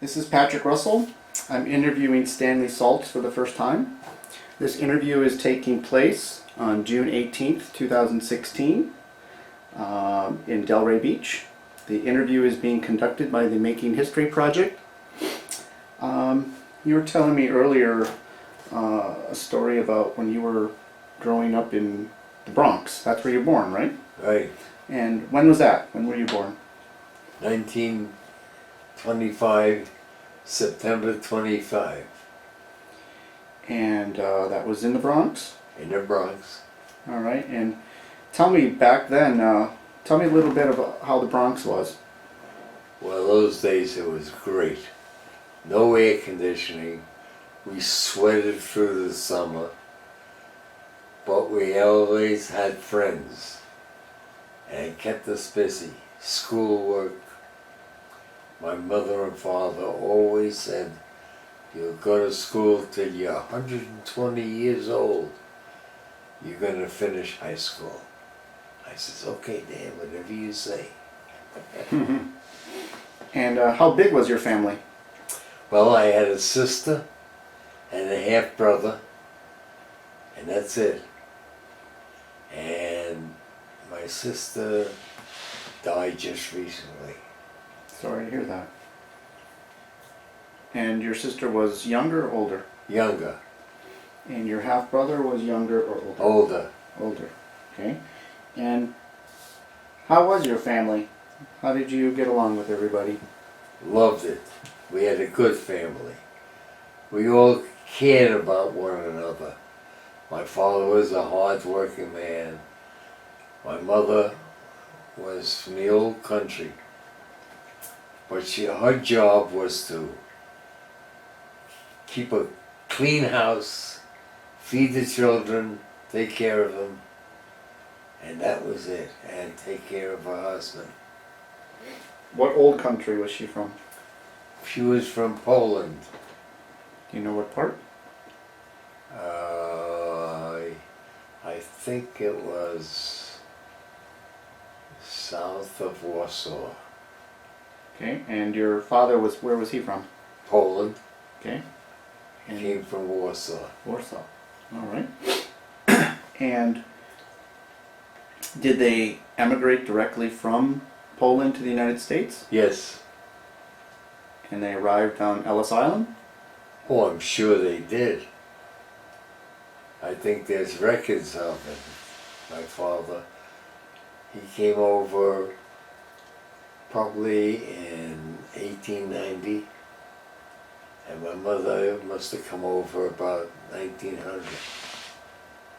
This is Patrick Russell. I'm interviewing Stanley Saltz for the first time. This interview is taking place on June 18th, 2016 in Delray Beach. The interview is being conducted by the Making History Project. You were telling me earlier a story about when you were growing up in the Bronx. That's where you were born, right? Right. And when was that? When were you born? 1925, September 25, And that was in the Bronx? in the Bronx. All right. And tell me back then, tell me a little bit about how the Bronx was. Well, those days it was great. No air conditioning. We sweated through the summer. But we always had friends. And it kept us busy. Schoolwork. My mother and father always said, you'll go to school till you're 120 years old. You're going to finish high school. I says, okay, Dad, whatever you say. And how big was your family? Well, I had a sister and a half-brother, and that's it. And my sister died just recently. Sorry to hear that. And your sister was younger or older? Younger. And your half-brother was younger or older? Older. Older. Okay. And how was your family? How did you get along with everybody? Loved it. We had a good family. We all cared about one another. My father was a hard-working man. My mother was from the old country. But her job was to keep a clean house, feed the children, take care of them, and that was it, and take care of her husband. What old country was she from? She was from Poland. Do you know what part? I think it was south of Warsaw. Okay. And your father was, where was he from? Poland. Okay. And Came from Warsaw. Warsaw. All right. And did they emigrate directly from Poland to the United States? Yes. And they arrived on Ellis Island? Oh, I'm sure they did. I think there's records of it. My father, he came over probably in 1890, and my mother must have come over about 1900.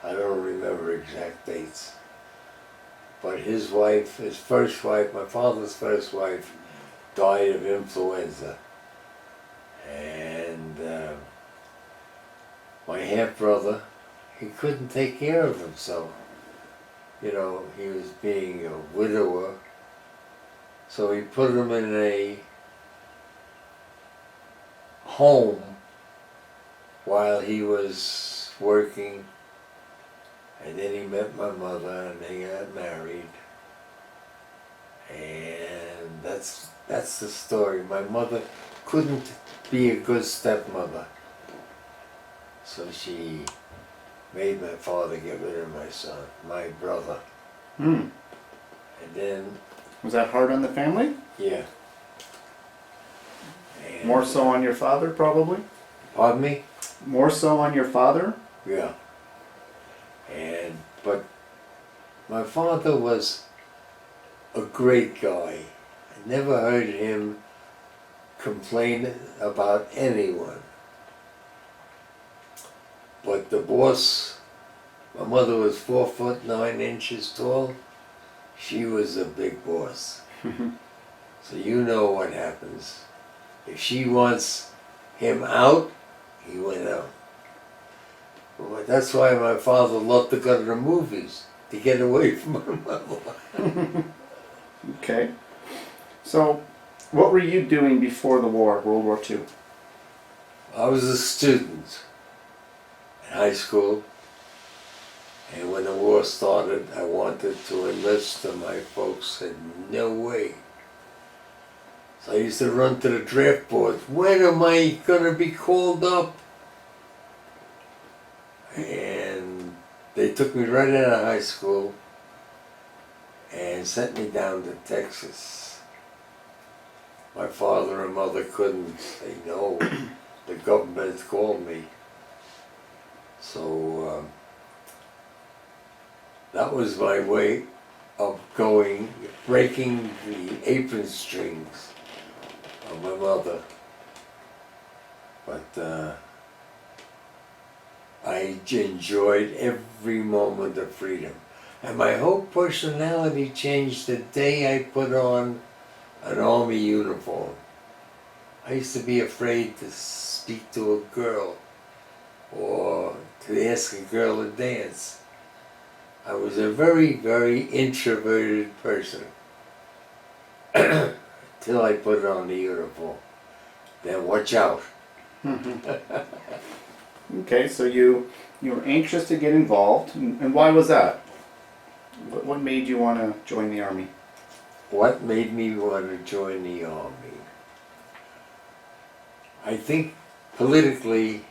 I don't remember exact dates. But his wife, his first wife, my father's first wife, died of influenza. And my half-brother, he couldn't take care of himself. You know, he was being a widower. So he put him in a home while he was working. And then he met my mother and they got married. And that's the story. My mother couldn't be a good stepmother. So she made my father get rid of my son, my brother. Hmm. And then, Was that hard on the family? yeah. And, More so on your father, probably? Pardon me? More so on your father? Yeah. But my father was a great guy. I never heard him complain about anyone. But the boss, my mother was 4'9" tall. She was a big boss. So you know what happens. If she wants him out, he went out. Well, that's why my father loved to go to the movies, to get away from my mother. Okay. So, what were you doing before the war, World War II? I was a student in high school, and when the war started, I wanted to enlist, and my folks said, no way. So I used to run to the draft board. When am I gonna be called up? And they took me right out of high school and sent me down to Texas. My father and mother couldn't say no. The government called me. So that was my way of breaking the apron strings of my mother. But I enjoyed every moment of freedom. And my whole personality changed the day I put on an army uniform. I used to be afraid to speak to a girl or to ask a girl to dance. I was a very, very introverted person till I put on the uniform. Then watch out. Okay, so you were anxious to get involved, and why was that? What made you want to join the Army? What made me want to join the Army? I think politically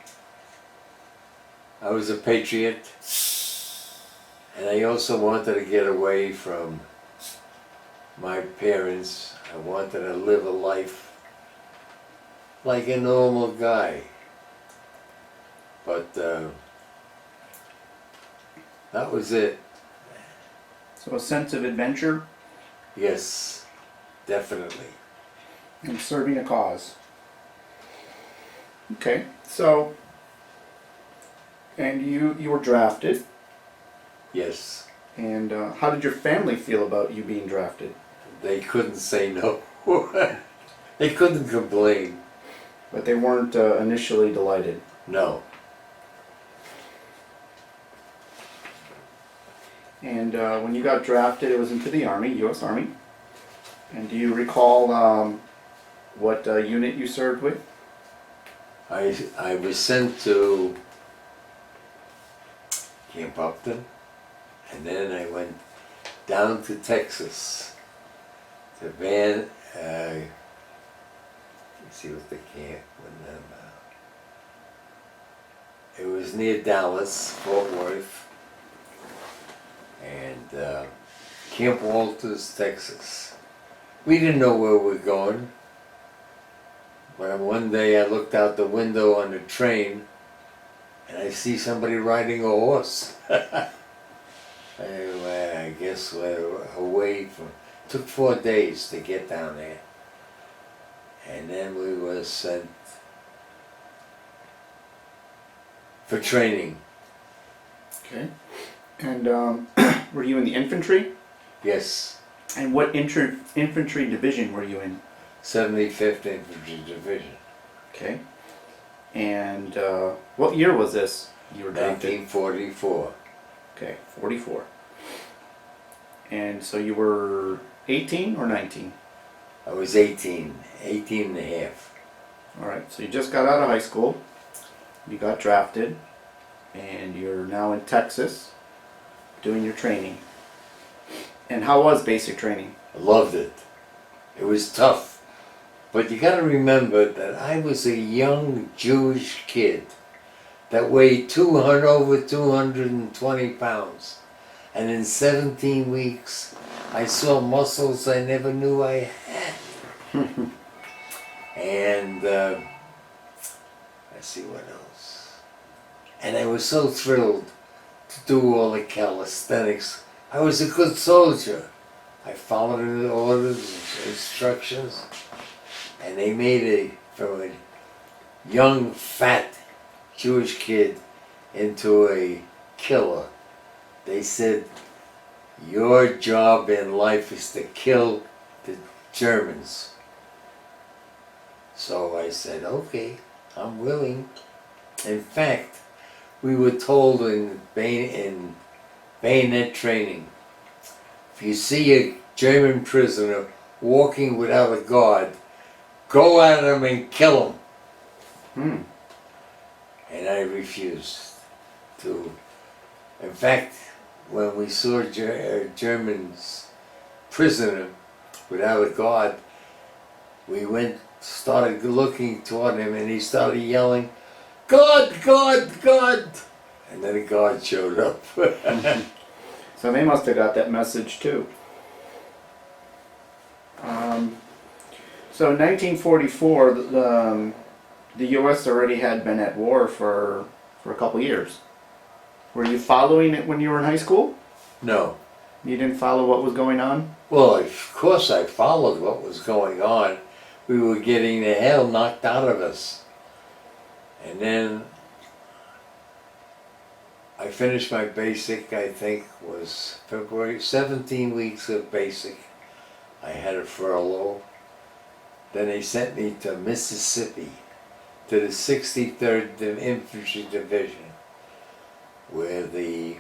I was a patriot, and I also wanted to get away from my parents. I wanted to live a life like a normal guy. But that was it. So a sense of adventure Yes, definitely. and serving a cause. Okay, so, and you were drafted, Yes. and how did your family feel about you being drafted? They couldn't say no. They couldn't complain. But they weren't initially delighted. No. And when you got drafted, it was into the Army, U.S. Army. And do you recall what unit you served with? I was sent to Camp Upton, and then I went down to Texas to let's see what the camp was. It was near Dallas, Fort Worth, and Camp Walters, Texas. We didn't know where we were going. But one day I looked out the window on the train and I see somebody riding a horse. Anyway, I guess we're away from... Took 4 days to get down there. And then we were sent for training. Okay. And were you in the infantry? Yes, And what infantry division were you in? 75th Infantry Division. Okay. And what year was this you were drafted? 1944. Okay, 44. And so you were 18 or 19? I was 18 and a half. Alright, so you just got out of high school, you got drafted, and you're now in Texas doing your training. And how was basic training? I loved it. It was tough. But you got to remember that I was a young Jewish kid that weighed over 220 pounds. And in 17 weeks, I saw muscles I never knew I had. And let's see what else. And I was so thrilled to do all the calisthenics. I was a good soldier. I followed the orders, instructions. And they made from a young, fat Jewish kid into a killer. They said, your job in life is to kill the Germans. So I said, okay, I'm willing. In fact, we were told in bayonet training, if you see a German prisoner walking without a guard, go at him and kill him. And I refused to. In fact, when we saw a German's prisoner without a guard, we started looking toward him, and he started yelling, "God, God, God!" And then a guard showed up. So they must have got that message too. So in 1944, the U.S. already had been at war for a couple years. Were you following it when you were in high school? No. You didn't follow what was going on? Well, of course I followed what was going on. We were getting the hell knocked out of us. And then I finished my basic, I think was February, 17 weeks of basic. I had a furlough. Then they sent me to Mississippi, to the 63rd Infantry Division, where the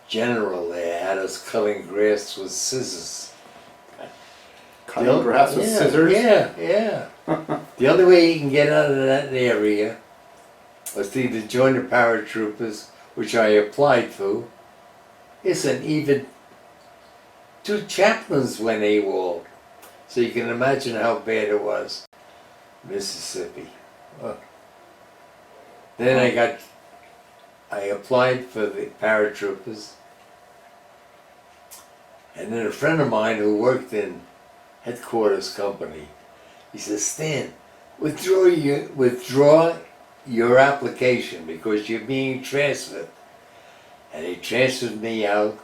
general there had us cutting grass with scissors. Cutting grass with scissors? Yeah. The only way you can get out of that area was to either join the paratroopers, which I applied to. Listen, even 2 chaplains went AWOL. So you can imagine how bad it was. Mississippi. Then I applied for the paratroopers. And then a friend of mine who worked in headquarters company, he says, "Stan, withdraw your application because you're being transferred." And he transferred me out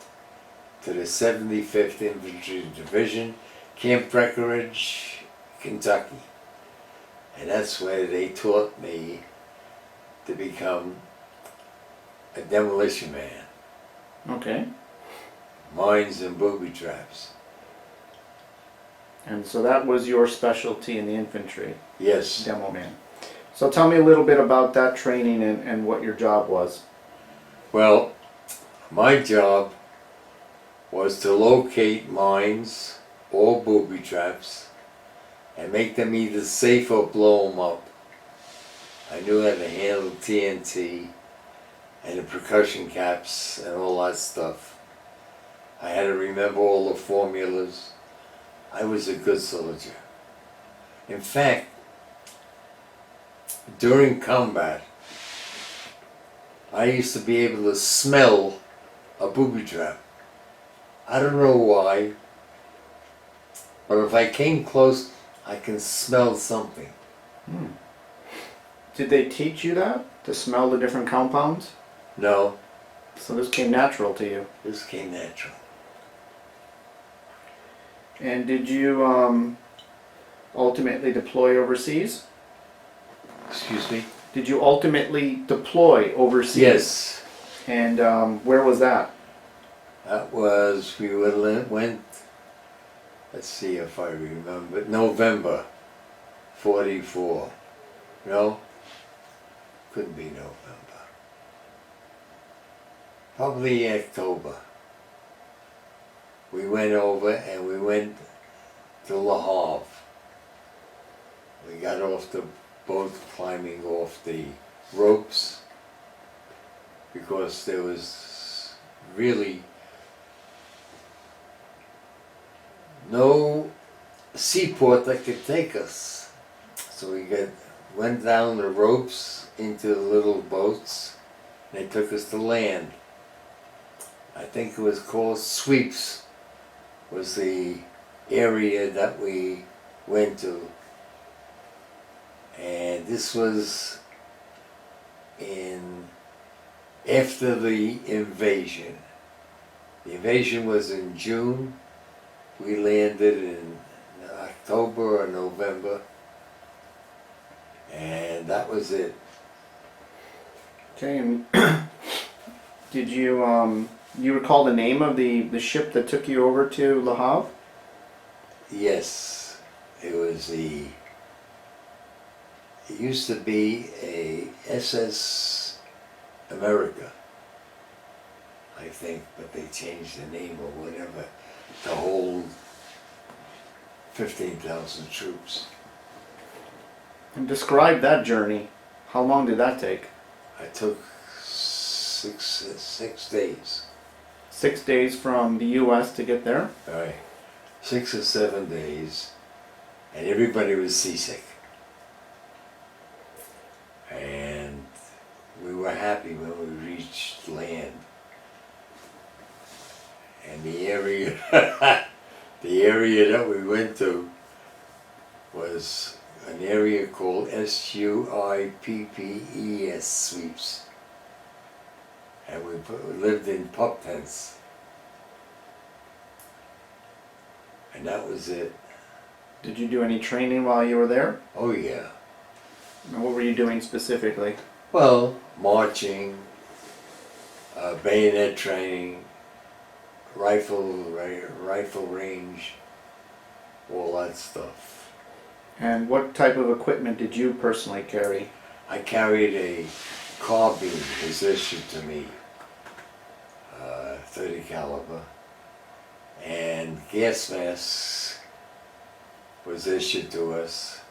to the 75th Infantry Division, Camp Breckenridge, Kentucky. And that's where they taught me to become a demolition man. Okay. Mines and booby traps. And so that was your specialty in the infantry? Yes. Demo man. So tell me a little bit about that training and what your job was. Well, my job was to locate mines or booby traps and make them either safe or blow them up. I knew how to handle TNT and the percussion caps and all that stuff. I had to remember all the formulas. I was a good soldier. In fact, during combat, I used to be able to smell a booby trap. I don't know why, but if I came close, I can smell something. Did they teach you that? To smell the different compounds? No, So this came natural to you. this came natural. And did you ultimately deploy overseas? Excuse me? Did you ultimately deploy overseas? Yes. And where was that? That was, we went, let's see if I remember, November 44. No? Couldn't be November. Probably October. We went over and we went to Le Havre. We got off the boat climbing off the ropes because there was really no seaport that could take us. So we went down the ropes into the little boats and they took us to land. I think it was called Sweeps was the area that we went to. And this was after the invasion. The invasion was in June. We landed in October or November. And that was it. Okay, and did you recall the name of the ship that took you over to Le Havre? Yes, it used to be a SS America, I think, but they changed the name or whatever to hold 15,000 troops. And describe that journey. How long did that take? I took six days. 6 days from the U.S. to get there? All right, 6 or 7 days. and everybody was seasick. And we were happy when we reached land. And the area, the area that we went to was an area called SUIPPES sweeps. And we lived in pup tents. And that was it. Did you do any training while you were there? Oh yeah. And what were you doing specifically? Well, marching, bayonet training, rifle range, all that stuff. And what type of equipment did you personally carry? I carried a carbine, was issued to me, 30 caliber, and gas masks was issued to us,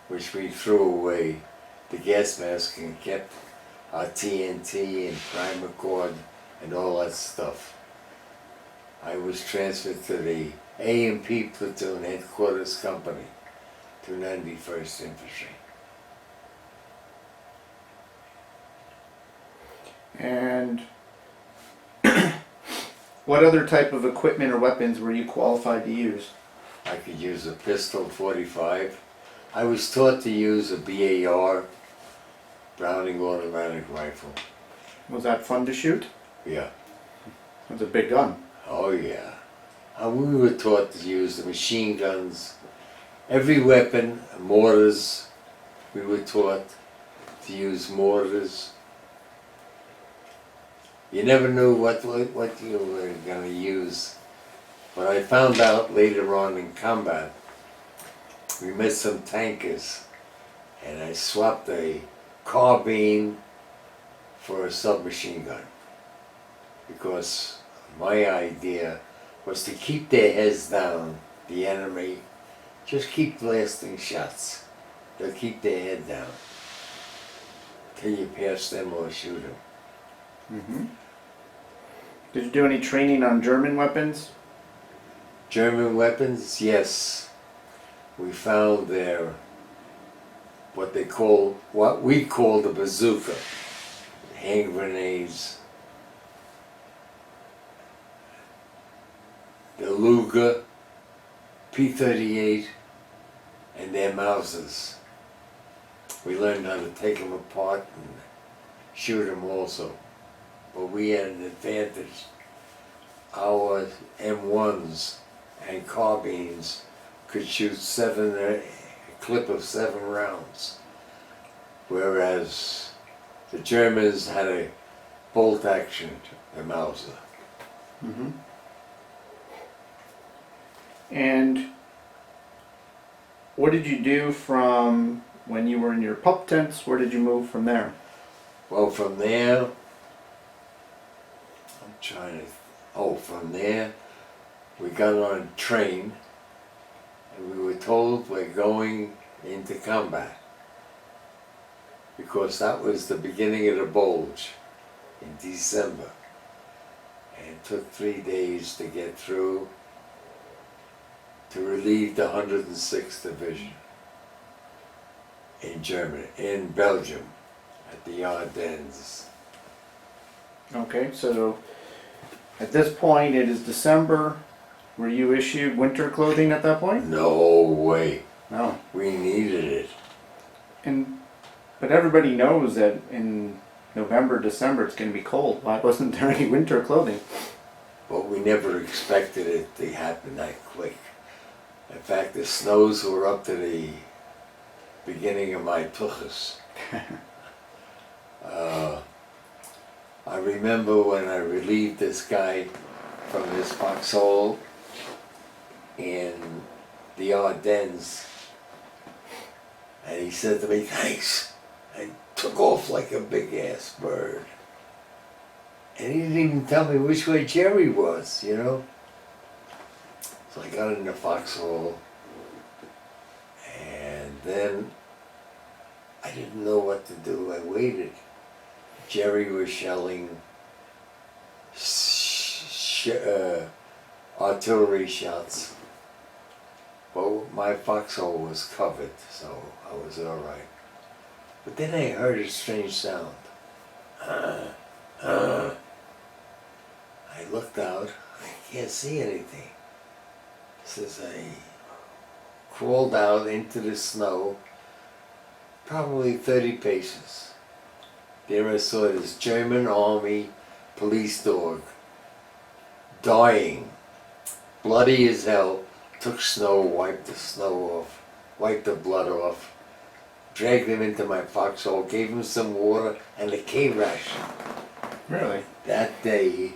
which we threw away. The gas mask and kept our TNT and primer cord and all that stuff. I was transferred to the A&P platoon headquarters company, 291st Infantry. And what other type of equipment or weapons were you qualified to use? I could use a pistol 45. I was taught to use a BAR, Browning automatic rifle. Was that fun to shoot? Yeah. It was a big gun. Oh yeah. And we were taught to use the machine guns. Every weapon, mortars, we were taught to use mortars. You never knew what you were going to use. But I found out later on in combat, we met some tankers, and I swapped a carbine for a submachine gun. Because my idea was to keep their heads down, the enemy, just keep blasting shots. They'll keep their head down till you pass them or shoot them. Mm-hmm. Did you do any training on German weapons? German weapons, yes. We found their, what we call the bazooka, hand grenades, the Luger, P-38, and their Mausers. We learned how to take them apart and shoot them also. But we had an advantage. Our M1s and carbines could shoot a clip of 7 rounds. Whereas the Germans had a bolt action, the Mauser. Mm-hmm. And what did you do from when you were in your pup tents? Where did you move from there? Well, from there, from there, we got on a train and we were told we're going into combat. Because that was the beginning of the Bulge in December. And it took 3 days to get through to relieve the 106th Division in Germany, in Belgium, at the Ardennes. Okay, so at this point it is December. Were you issued winter clothing at that point? No way. No. We needed it. But everybody knows that in November, December it's going to be cold. Why wasn't there any winter clothing? But we never expected it to happen that quick. In fact, the snows were up to the beginning of my tuchus. I remember when I relieved this guy from his foxhole in the Ardennes, and he said to me, "Thanks." I took off like a big ass bird. And he didn't even tell me which way Jerry was, you know? So I got in the foxhole, and then I didn't know what to do. I waited. Jerry was shelling artillery shots. But my foxhole was covered, so I was all right. But then I heard a strange sound. I looked out. I can't see anything. Says I crawled out into the snow, probably 30 paces. There I saw this German army police dog, dying, bloody as hell, took snow, wiped the snow off, wiped the blood off, dragged him into my foxhole, gave him some water and a K-ration. Really? That day,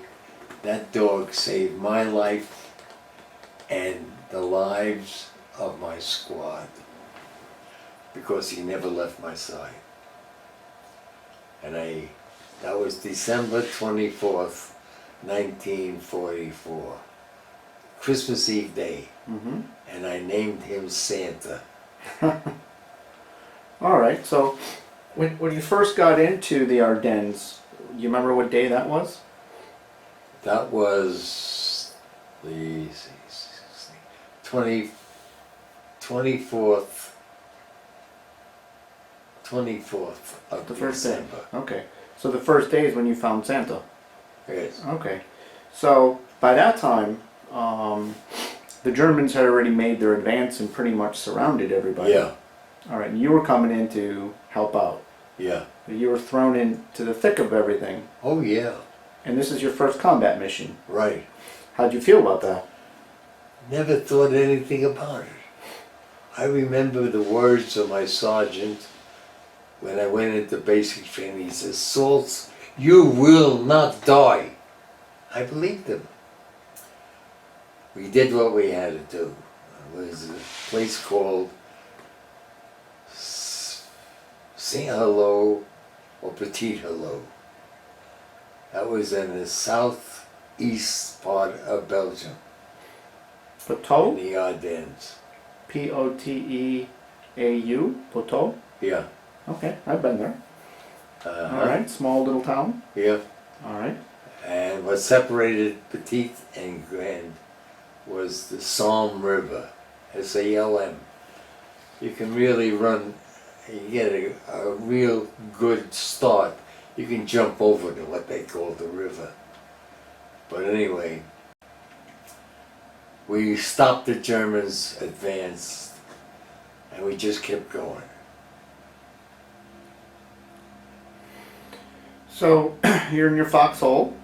that dog saved my life and the lives of my squad because he never left my side. And that was December 24th, 1944, Christmas Eve day, Mm-hmm. and I named him Santa. All right. So, when you first got into the Ardennes, you remember what day that was? That was the 24th of The first day. December. Okay. So the first day is when you found Santa. Yes. Okay. So by that time, the Germans had already made their advance and pretty much surrounded everybody. Yeah, All right. And you were coming in to help out. yeah. You were thrown into the thick of everything. Oh yeah, And this is your first combat mission. right. How'd you feel about that? Never thought anything about it. I remember the words of my sergeant when I went into basic training. He says, Saltz, you will not die. I believed him. We did what we had to do. It was a place called Saint Hello or Petit Hello. That was in the southeast part of Belgium, in Poteau? the Ardennes. Poteau? Poteau? Yeah. Okay, I've been there. Uh-huh. All right, small little town. Yeah. All right. And what separated Petit and Grand was the Salm River, S-A-L-M. You can really run, you get a real good start. You can jump over to what they call the river. But anyway, we stopped the Germans' advance and we just kept going. So you're in your foxhole.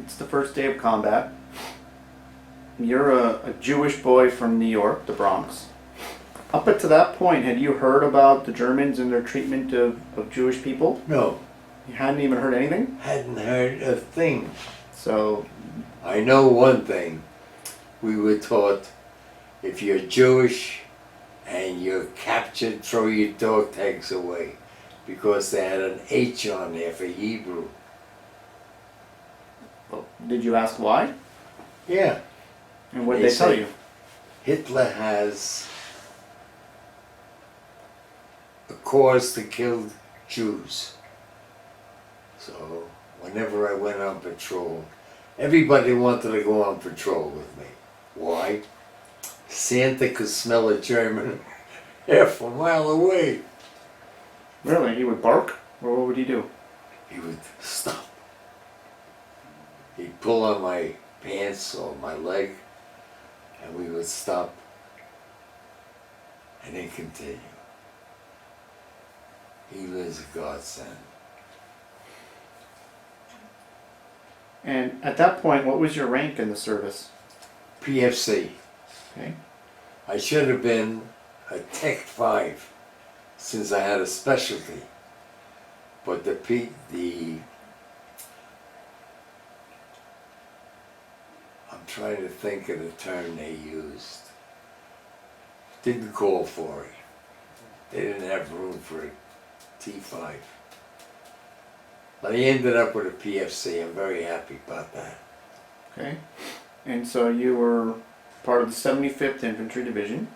It's the first day of combat. You're a Jewish boy from New York, the Bronx. Up until that point, had you heard about the Germans and their treatment of Jewish people? No, You hadn't even heard anything? hadn't heard a thing. So, I know one thing. We were taught if you're Jewish and you're captured, throw your dog tags away because they had an H on there for Hebrew. did you ask why? Yeah. And what did They they tell said- you? Hitler has a cause to kill Jews. So whenever I went on patrol, everybody wanted to go on patrol with me. Why? Santa could smell a German half a mile away. Really? He would bark? Or what would he do? He would stop. He'd pull on my pants or my leg, and we would stop and then continue. He was a godsend. And at that point, what was your rank in the service? PFC. Okay. I should have been a Tech 5 since I had a specialty. But I'm trying to think of the term they used. Didn't call for it. They didn't have room for a T5. But I ended up with a PFC. I'm very happy about that. Okay. And so you were part of the 75th Infantry Division.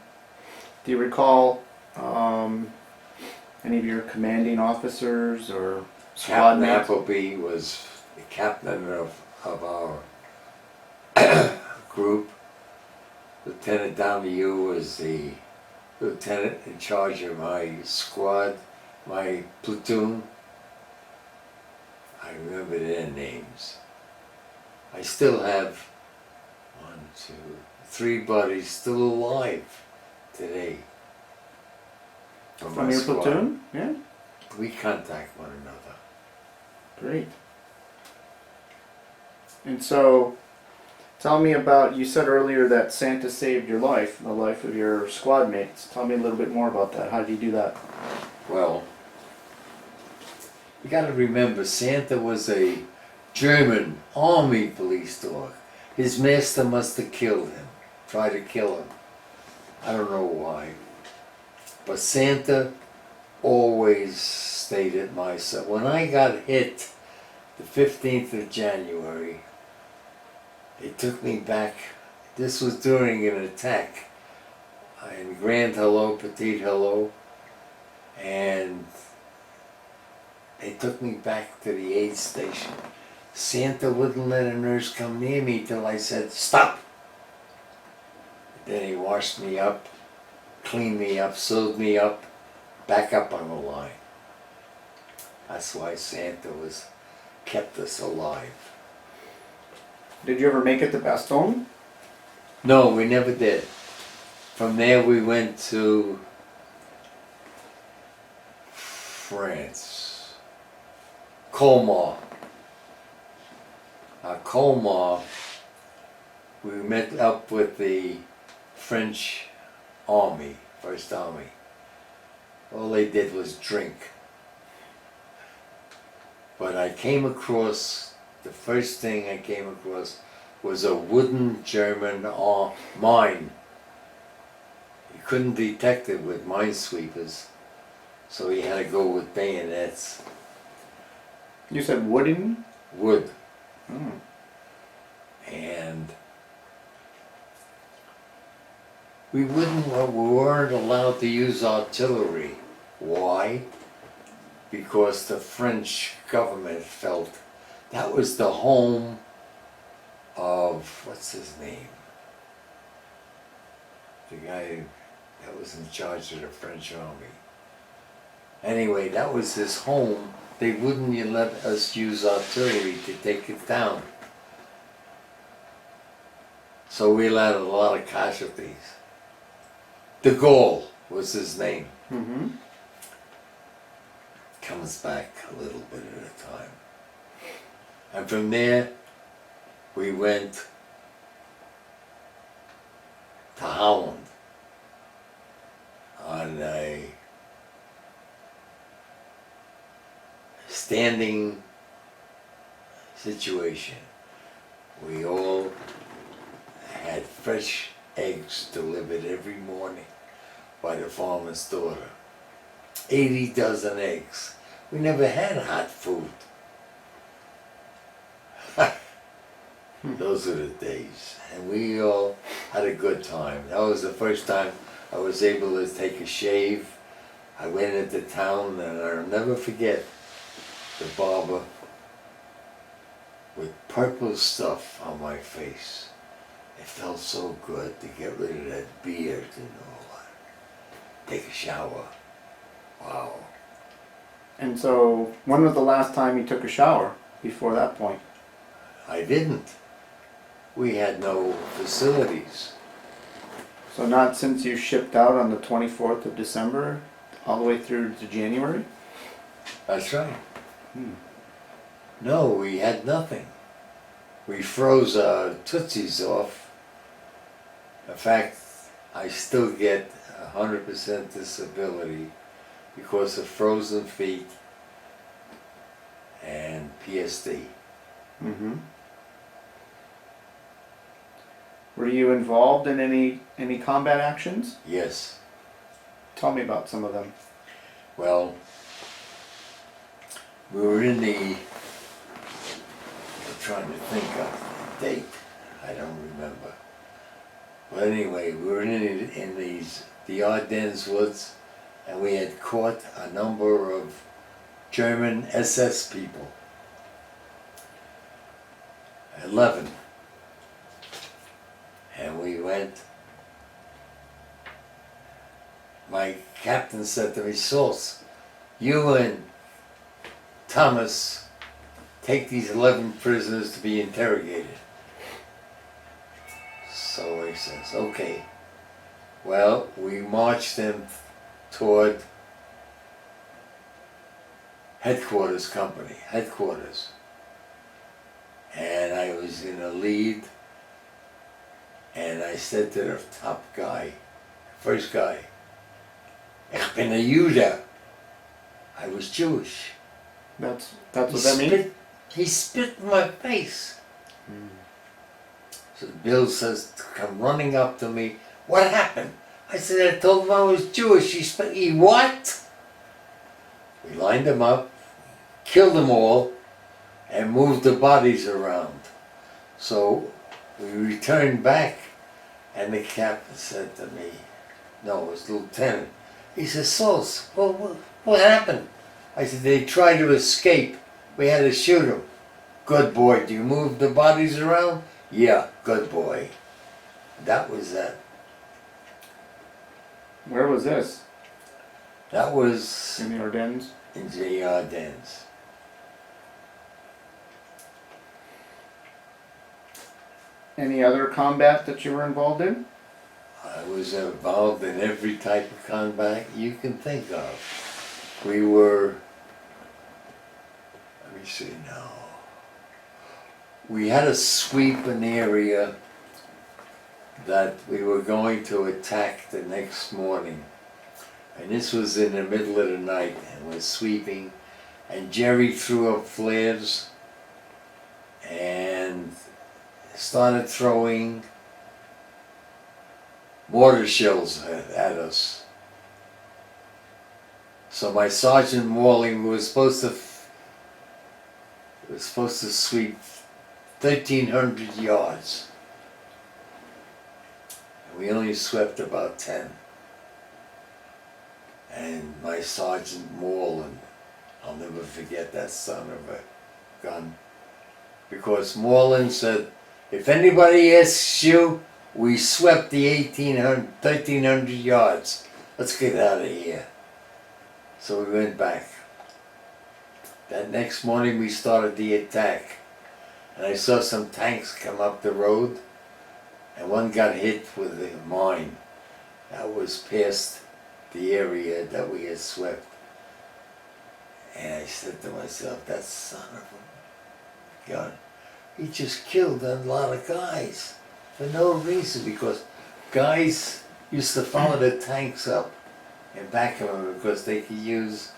Do you recall any of your commanding officers or squad Captain mates? Appleby was the captain of our group. Lieutenant Donahue was the lieutenant in charge of my squad, my platoon. I remember their names. I still have 3 buddies still alive today. From my your squad. platoon? Yeah. We contact one another. Great. And so, tell me about, you said earlier that Santa saved your life, the life of your squad mates. Tell me a little bit more about that. How did you do that? Well, you gotta remember, Santa was a German army police dog. His master must have killed him, tried to kill him. I don't know why. But Santa always stayed at my side. When I got hit the 15th of January, it took me back. This was during an attack in Grand Hello, Petit Hello, and they took me back to the aid station. Santa wouldn't let a nurse come near me till I said, "Stop!" Then he washed me up, cleaned me up, sewed me up, back up on the line. That's why Santa kept us alive. Did you ever make it to Bastogne? No, we never did. From there we went to France. Colmar. Colmar, we met up with the French Army, First Army. All they did was drink. But I came across, the first thing I came across was a wooden German mine. You couldn't detect it with minesweepers, so you had to go with bayonets. You said wooden? Wood. Hmm. And we weren't allowed to use artillery. Why? Because the French government felt that was the home of, what's his name? The guy that was in charge of the French army. Anyway, that was his home. They wouldn't let us use artillery to take it down. So we had a lot of casualties. De Gaulle was his name. Mm-hmm. Comes back a little bit at a time. And from there, we went to Holland on a standing situation. We all had fresh eggs delivered every morning by the farmer's daughter. 80 dozen eggs. We never had hot food. Those were the days. And we all had a good time. That was the first time I was able to take a shave. I went into town and I'll never forget the barber with purple stuff on my face. It felt so good to get rid of that beard and all that. Take a shower. Wow. And so, when was the last time you took a shower before that point? I didn't. We had no facilities. So not since you shipped out on the 24th of December, all the way through to January? That's right. Hmm. No, we had nothing. We froze our tootsies off. In fact, I still get 100% disability because of frozen feet and PSD. Mm-hmm. Were you involved in any combat actions? Yes. Tell me about some of them. Well, we were in the, I'm trying to think of the date, I don't remember. But anyway, we were in the Ardennes woods, and we had caught a number of German SS people. 11. And we went captain said to me, Saltz, you and Thomas take these 11 prisoners to be interrogated. So he says, okay. Well, we marched them toward headquarters company, headquarters. And I was in a lead, and I said to the top guy, first guy, Ich bin a Jude. I was Jewish. That's what that means? He spit in my face. So Bill says, come running up to me, what happened? I said, I told him I was Jewish. He what? We lined them up, killed them all, and moved the bodies around. So we returned back, and the captain said to me, no, it was the lieutenant. He said, Saltz, what happened? I said, they tried to escape. We had to shoot them. Good boy. Do you move the bodies around? Yeah, good boy. That was that. Where was this? That was In the Ardennes? in the Ardennes. Any other combat that you were involved in? I was involved in every type of combat you can think of. We were, let me see now. We had to sweep an area that we were going to attack the next morning. And this was in the middle of the night, and we're sweeping, and Jerry threw up flares and started throwing mortar shells at us. So my Sergeant Morling was supposed to sweep 1,300 yards. And we only swept about 10. And my Sergeant Morland, I'll never forget that son of a gun, because Morland said, if anybody asks you, we swept the 1,300 yards. Let's get out of here. So we went back. That next morning we started the attack. And I saw some tanks come up the road, and one got hit with a mine. That was past the area that we had swept. And I said to myself, that son of a gun, he just killed a lot of guys for no reason, because guys used to follow the tanks up and back them because they could use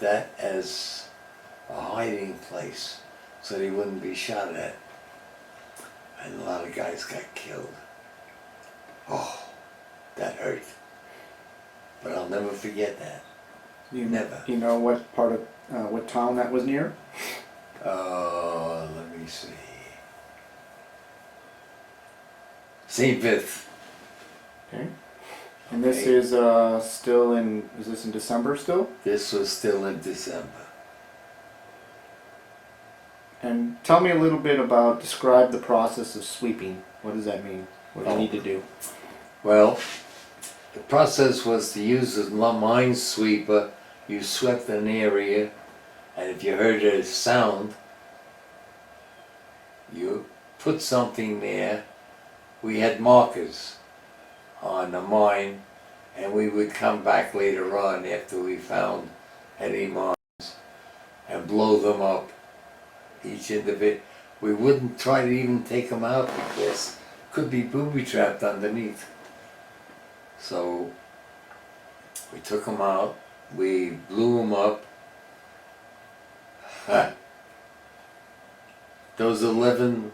that as a hiding place so they wouldn't be shot at. And a lot of guys got killed. Oh, that hurt. But I'll never forget that. Never. You know what part of, what town that was near? Let me see. St. Vith. Okay. And this Okay. is still in, is this in December still? This was still in December. And tell me a little bit about, describe the process of sweeping. What does that mean? What do you need to do? Well, the process was to use a minesweeper. You swept an area, and if you heard a sound, you put something there. We had markers on the mine, and we would come back later on after we found any mines and blow them up, each individual. We wouldn't try to even take them out because could be booby-trapped underneath. So we took them out, we blew them up. Those 11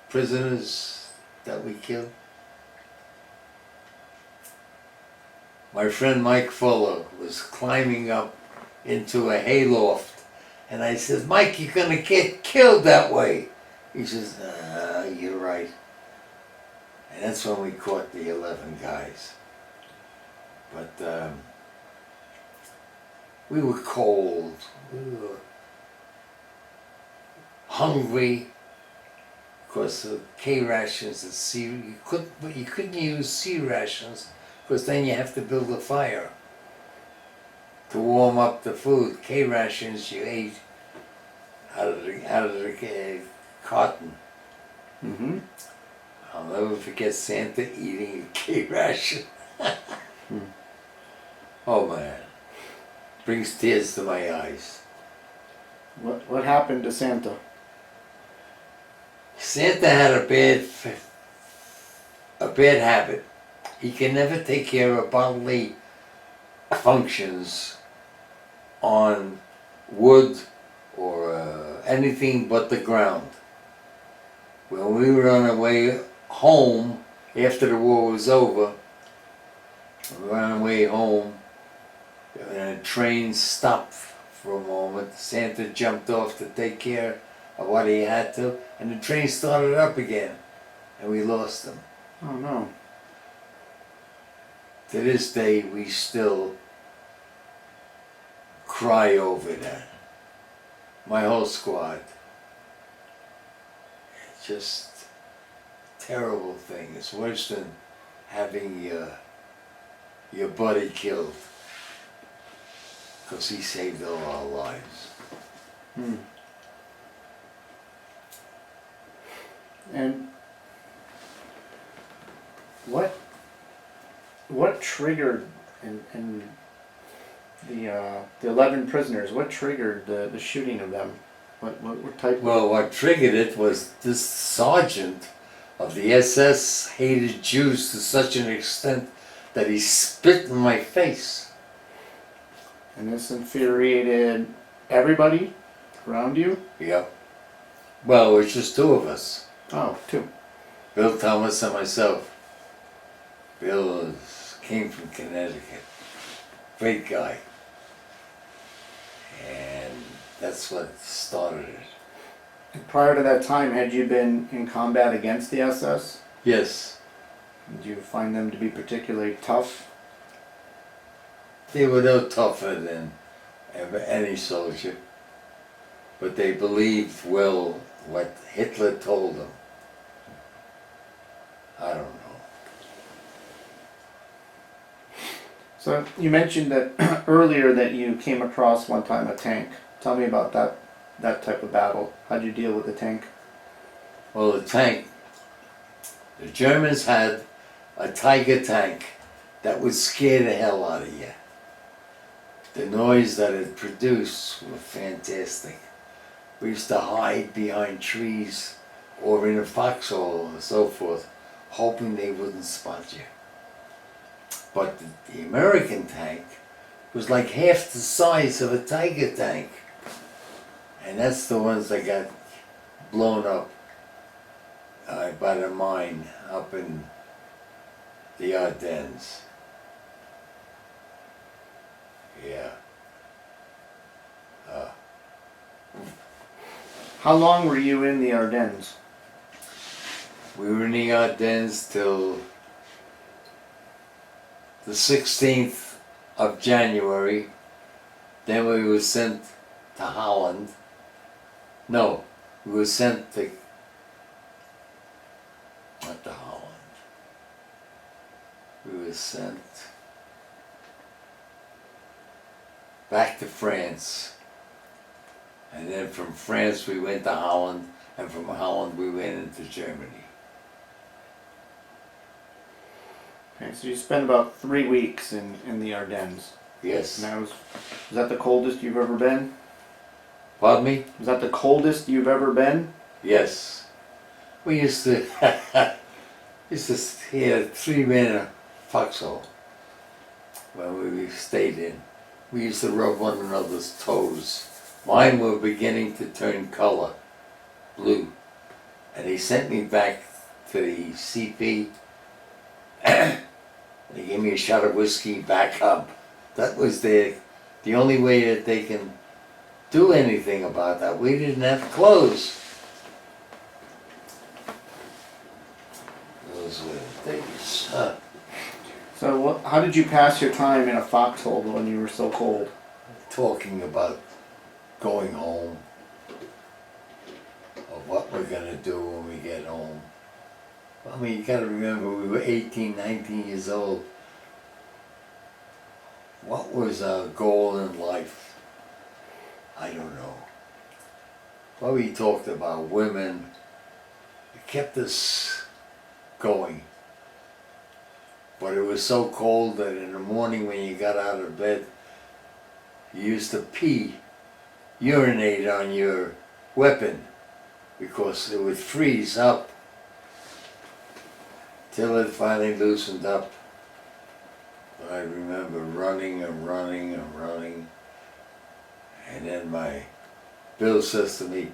prisoners that we killed, my friend Mike Fuller was climbing up into a hayloft, and I said, Mike, you're gonna get killed that way. He says, you're right. And that's when we caught the 11 guys. But we were cold, we were hungry. Of course, the K rations, the C, you couldn't use C rations because then you have to build a fire. to warm up the food. K-rations you ate out of the cotton. Mm-hmm. I'll never forget Santa eating a K-ration. Oh man, brings tears to my eyes. What happened to Santa? Santa had a bad habit. He can never take care of bodily functions on wood or anything but the ground. When we were on our way home after the war was over, we were on our way home and a train stopped for a moment. Santa jumped off to take care of what he had to, and the train started up again, and we lost him. Oh no. To this day, we still cry over that. My whole squad. It's just a terrible thing. It's worse than having your buddy killed, because he saved all our lives. Hmm. And what triggered and the 11 prisoners? What triggered the shooting of them? What type? Well, what triggered it was this sergeant of the SS hated Jews to such an extent that he spit in my face. And this infuriated everybody around you? Yeah. Well, it was just two of us. Oh, two. Bill Thomas and myself. Bill came from Connecticut. Great guy. And that's what started it. And prior to that time, had you been in combat against the SS? Yes. Did you find them to be particularly tough? They were no tougher than any soldier. But they believed well what Hitler told them. I don't know. So you mentioned that earlier that you came across one time a tank. Tell me about that type of battle. How'd you deal with the tank? Well, the tank, the Germans had a Tiger tank that would scare the hell out of you. The noise that it produced was fantastic. We used to hide behind trees or in a foxhole and so forth, hoping they wouldn't spot you. But the American tank was like half the size of a Tiger tank. And that's the ones that got blown up by the mine up in the Ardennes. Yeah. How long were you in the Ardennes? We were in the Ardennes till the 16th of January. Then we were sent to Holland. No, we were sent to, not to Holland. We were sent back to France. And then from France we went to Holland, and from Holland we went into Germany. Okay, so you spent about 3 weeks in the Ardennes. Yes. And was that the coldest you've ever been? Pardon me? Was that the coldest you've ever been? Yes. We used to had 3 men in a foxhole when we stayed in. We used to rub one another's toes. Mine were beginning to turn color, blue. And he sent me back to the CP. They gave me a shot of whiskey back up. That was the only way that they can do anything about that. We didn't have clothes. Those were the days. So how did you pass your time in a foxhole when you were so cold? Talking about going home, of what we're gonna do when we get home. I mean, you gotta remember, we were 18, 19 years old. What What was our goal in life? I don't know. Well, we talked about women. It kept us going. But it was so cold that in the morning when you got out of bed, you used to urinate on your weapon because it would freeze up till it finally loosened up. But I remember running and running and running, and then my Bill says to me,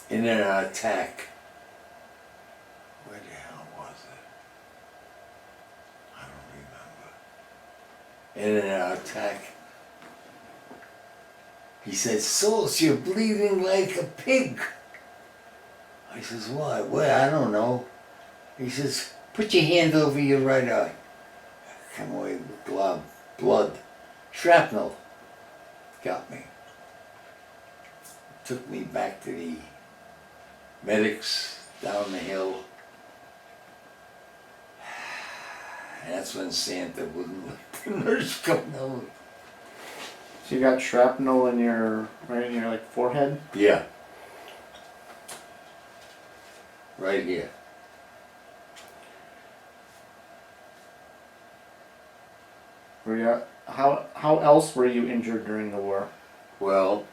in an attack, where the hell was it? I don't remember. In an attack, he said, Saltz, you're bleeding like a pig. I says, why? Well, I don't know. He says, put your hand over your right eye. Come away with blood. Shrapnel got me. Took me back to the medics down the hill. And that's when Santa wouldn't let the nurse come down. So you got shrapnel in your like forehead? Yeah. Right here. Were you, how else were you injured during the war? Well,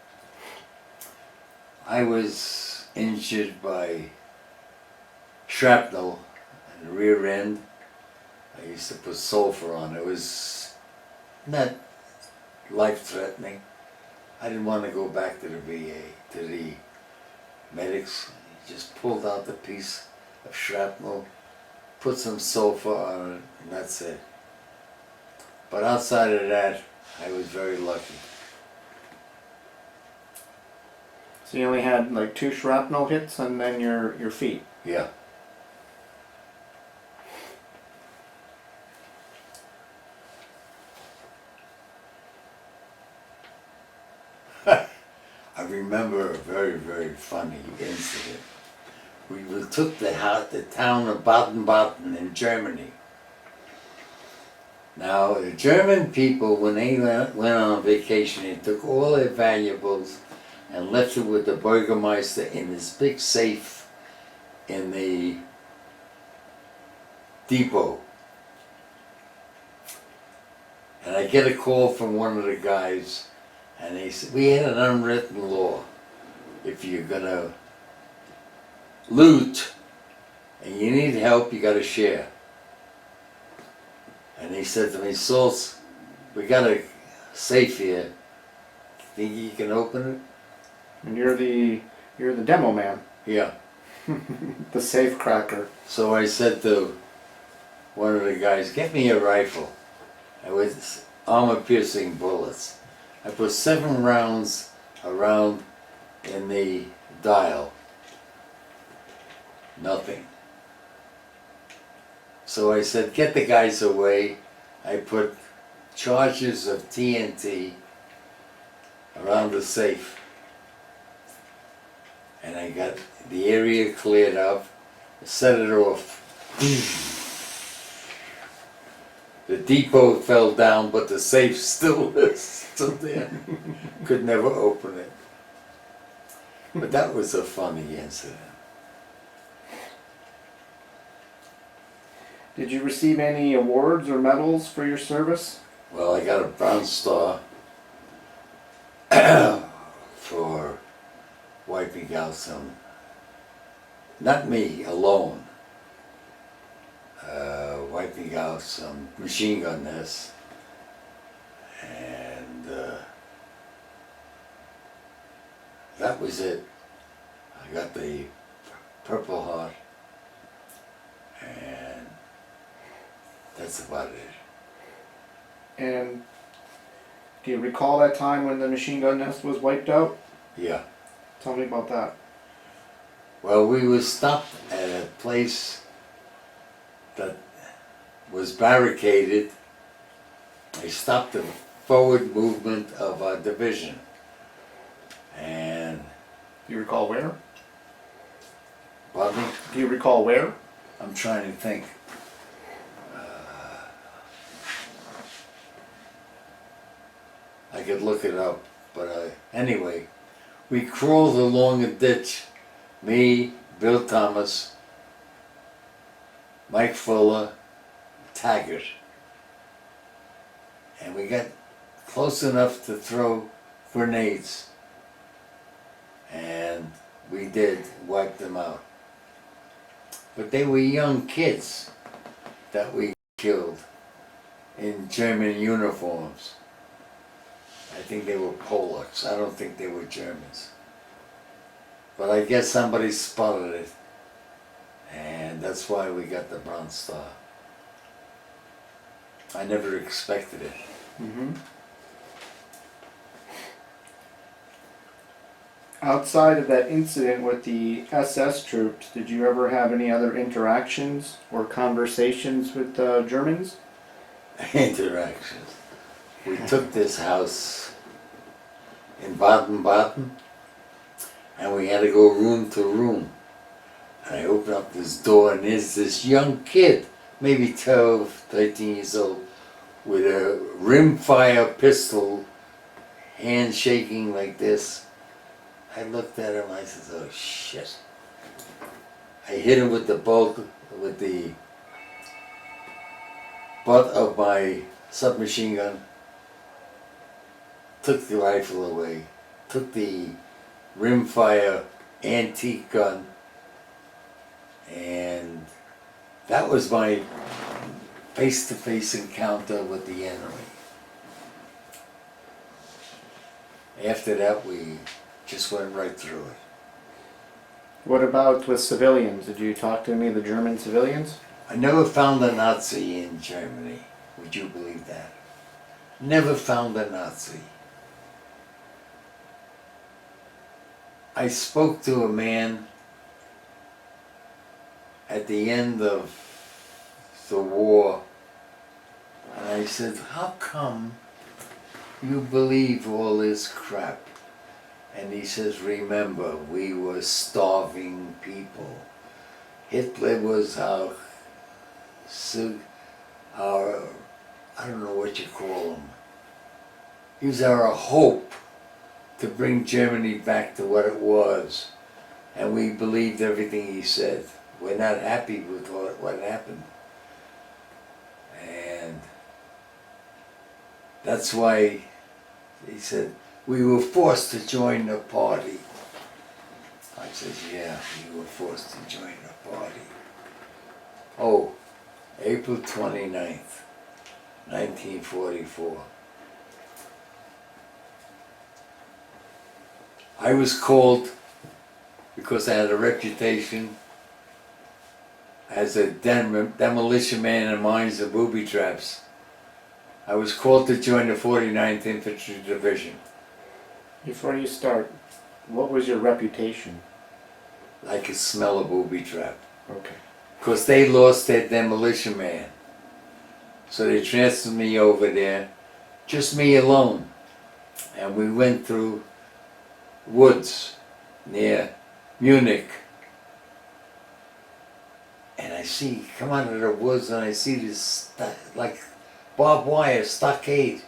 I was injured by shrapnel in the rear end. I used to put sulfur on. It was not life-threatening. I didn't want to go back to the VA, to the medics. He just pulled out the piece of shrapnel, put some sulfur on it, and that's it. But outside of that, I was very lucky. So you only had like 2 shrapnel hits and then your feet? Yeah. I remember a very, very funny incident. We took the town of Baden-Baden in Germany. Now, the German people, when they went on vacation, they took all their valuables and left it with the Burgermeister in this big safe in the depot. And I get a call from one of the guys, and they said, we had an unwritten law. If you're gonna loot and you need help, you gotta share. And he said to me, Saltz, we got a safe here. Think you can open it? And you're the demo man. Yeah. The safe cracker. So I said to one of the guys, get me a rifle. And with armor-piercing bullets. I put 7 rounds around in the dial. Nothing. So I said, get the guys away. I put charges of TNT around the safe. And I got the area cleared up, set it off. The depot fell down, but the safe still is still there. Could never open it. But that was a funny incident. Did you receive any awards or medals for your service? Well, I got a Bronze Star for wiping out some, not me alone, wiping out some machine gun nests, and that was it. I got the Purple Heart, and that's about it. And do you recall that time when the machine gun nest was wiped out? Yeah. Tell me about that. Well, we were stopped at a place that was barricaded. They stopped the forward movement of our division. And... Do you recall where? Pardon me? Do you recall where? I'm trying to think. could look it up, but anyway, we crawled along a ditch. Me, Bill Thomas, Mike Fuller, Taggart. And we got close enough to throw grenades. And we did wipe them out. But they were young kids that we killed in German uniforms. I think they were Polacks. I don't think they were Germans. But I guess somebody spotted it. And that's why we got the Bronze Star. I never expected it. Mm-hmm. Outside of that incident with the SS troops, did you ever have any other interactions or conversations with the Germans? Interactions. We took this house in Baden-Baden, and we had to go room to room. And I opened up this door, and there's this young kid, maybe 12, 13 years old, with a rimfire pistol, hand shaking like this. I looked at him, I said, oh shit. I hit him with the butt of my submachine gun, took the rifle away, took the rimfire antique gun, and that was my face-to-face encounter with the enemy. After that, we just went right through it. What about with civilians? Did you talk to any of the German civilians? I never found a Nazi in Germany. Would you believe that? Never found a Nazi. I spoke to a man at the end of the war, and I said, how come you believe all this crap? And he says, remember, we were starving people. Hitler was our, I don't know what you call him. He was our hope to bring Germany back to what it was. And we believed everything he said. We're not happy with what happened. And that's why he said, we were forced to join the party. I said, yeah, we were forced to join the party. Oh, April 29th, 1944. I was called because I had a reputation as a demolition man in mines and booby traps. I was called to join the 49th Infantry Division. Before you start, what was your reputation? I could smell a booby trap. Okay. Because they lost their demolition man. So they transferred me over there, just me alone. And we went through woods near Munich. And I come out of the woods and I see this, like barbed wire, stockade.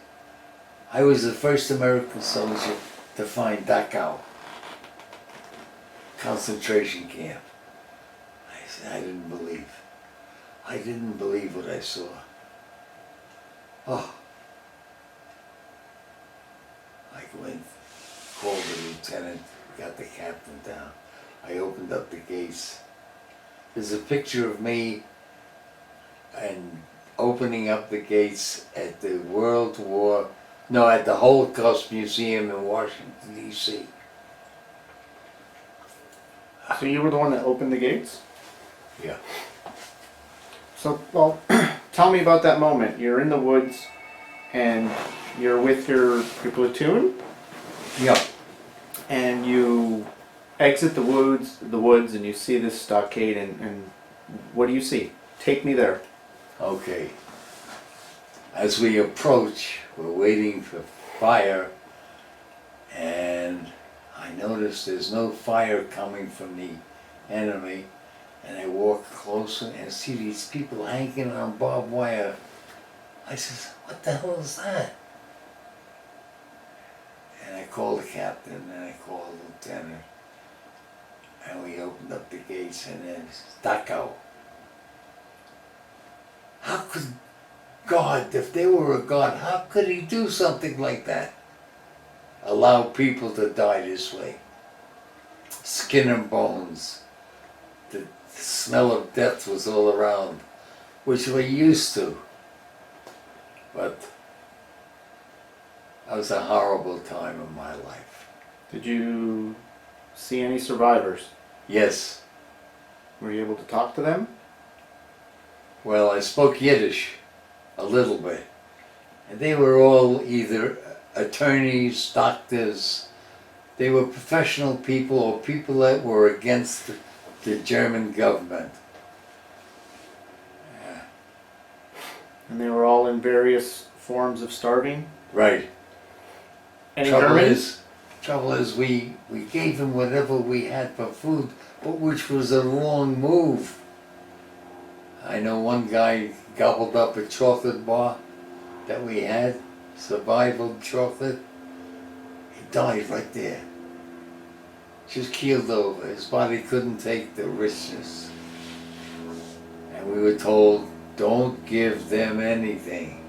I was the first American soldier to find Dachau, concentration camp. I didn't believe. I didn't believe what I saw. Oh. I went, called the lieutenant, got the captain down. I opened up the gates. There's a picture of me and opening up the gates at the at the Holocaust Museum in Washington, D.C. So you were the one that opened the gates? Yeah. So, well, tell me about that moment. You're in the woods and you're with your platoon? Yeah. And you exit the woods and you see this stockade and what do you see? Take me there. Okay. As we approach, we're waiting for fire, and I notice there's no fire coming from the enemy, and I walk closer and see these people hanging on barbed wire. I says, what the hell is that? And I called the captain and I called the lieutenant. And we opened up the gates and then Stockade. How could God, if they were a God, how could he do something like that? Allow people to die this way. Skin and bones. The smell of death was all around, which we're used to. But that was a horrible time in my life. Did you see any survivors? Yes. Were you able to talk to them? Well, I spoke Yiddish a little bit. And they were all either attorneys, doctors. They were professional people or people that were against the German government. Yeah. And they were all in various forms of starving? Right. Any Germans? Trouble is we gave them whatever we had for food, but which was a wrong move. I know one guy gobbled up a chocolate bar that we had, survival chocolate. He died right there. Just keeled over. His body couldn't take the richness. And we were told, don't give them anything.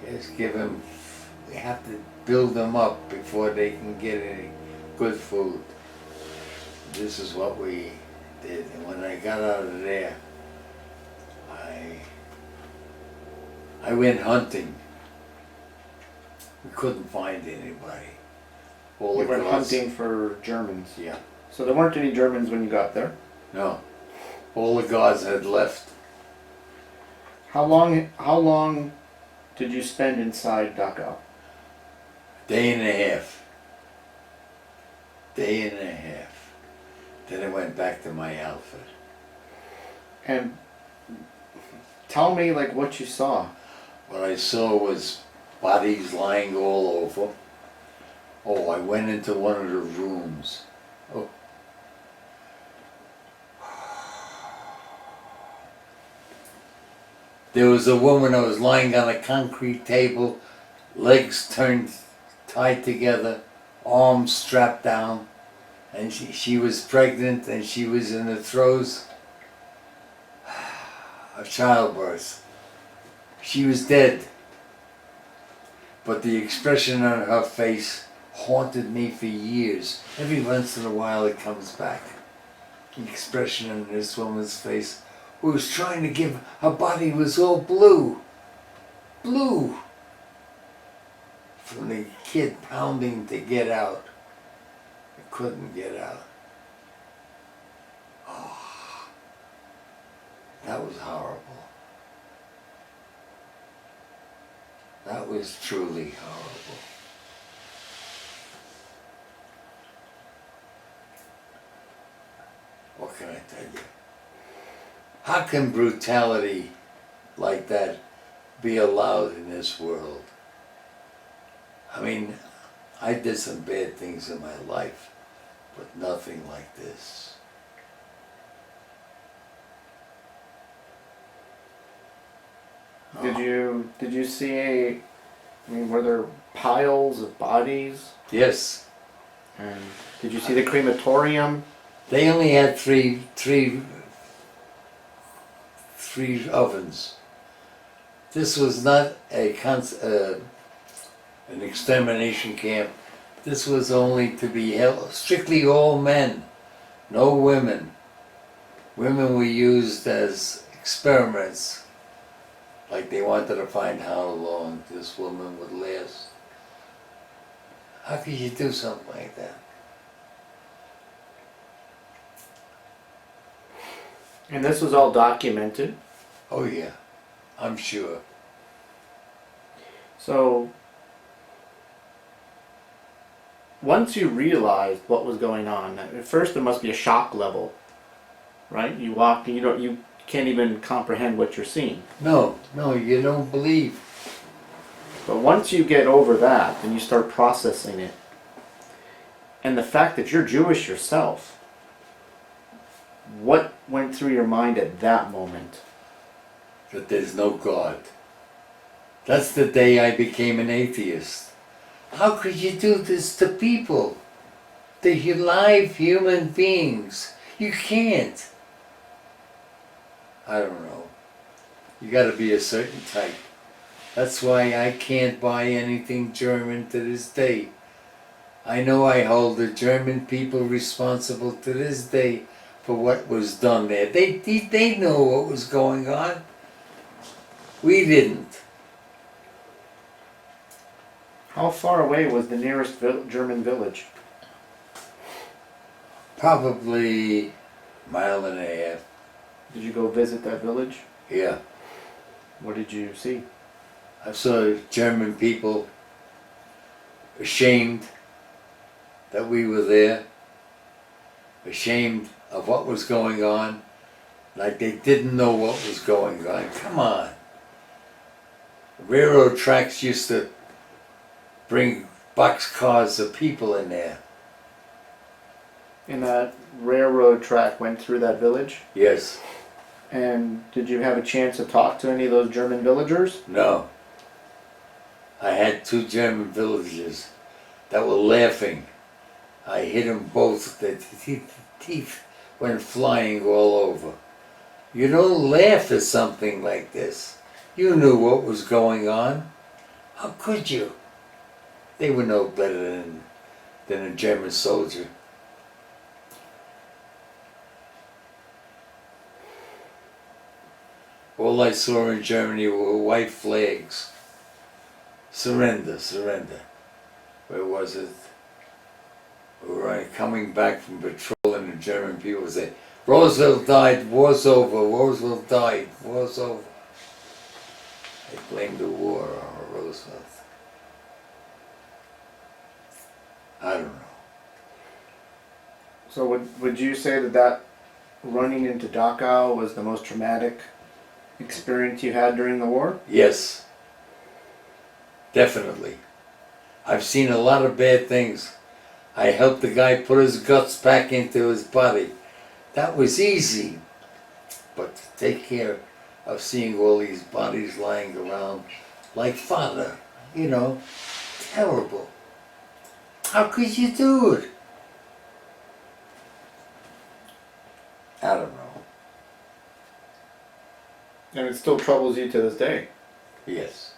Just give them, we have to build them up before they can get any good food. This is what we did. And when I got out of there, I went hunting. We couldn't find anybody. All You the went guards- hunting for Germans? Yeah. So there weren't any Germans when you got there? No. All the guards had left. How long did you spend inside Dachau? Day and a half. Day and a half. Then I went back to my outfit. And tell me like what you saw. What I saw was bodies lying all over. Oh, I went into one of the rooms. Oh. There was a woman that was lying on a concrete table, legs tied together, arms strapped down, and she was pregnant and she was in the throes of childbirth. She was dead, but the expression on her face haunted me for years. Every once in a while it comes back. The expression on this woman's face, who was trying to give, her body was all blue. Blue. From the kid pounding to get out. It couldn't get out. Oh, that was horrible. That was truly horrible. What can I tell you? How can brutality like that be allowed in this world? I mean, I did some bad things in my life, but nothing like this. Did you see were there piles of bodies? Yes. And did you see the crematorium? They only had three ovens. This was not an extermination camp. This was only to be held, strictly all men, no women. Women were used as experiments. Like they wanted to find how long this woman would last. How could you do something like that? And this was all documented. Oh yeah, I'm sure. So once you realized what was going on, at first there must be a shock level, right? You walk and you can't even comprehend what you're seeing. No, you don't believe. But once you get over that, then you start processing it. And the fact that you're Jewish yourself, what went through your mind at that moment? That there's no God. That's the day I became an atheist. How could you do this to people? They're live human beings. You can't. I don't know. You gotta be a certain type. That's why I can't buy anything German to this day. I know I hold the German people responsible to this day for what was done there. They know what was going on. We didn't. How far away was the nearest German village? Probably a mile and a half. Did you go visit that village? Yeah. What did you see? I saw German people ashamed that we were there, ashamed of what was going on, like they didn't know what was going on. Come on. Railroad tracks used to bring boxcars of people in there. And that railroad track went through that village? Yes. And did you have a chance to talk to any of those German villagers? No. I had 2 German villagers that were laughing. I hit them both. The teeth went flying all over. You don't laugh at something like this. You knew what was going on. How could you? They were no better than a German soldier. All I saw in Germany were white flags. Surrender, surrender. Where was it? We were coming back from patrol and the German people said, Roosevelt died, war's over, Roosevelt died, war's over. They blamed the war on Roosevelt. I don't know. So would you say that running into Dachau was the most traumatic experience you had during the war? Yes. Definitely. I've seen a lot of bad things. I helped the guy put his guts back into his body. That was easy. But to take care of seeing all these bodies lying around like fodder, you know, terrible. How could you do it? I don't know. And it still troubles you to this day. Yes.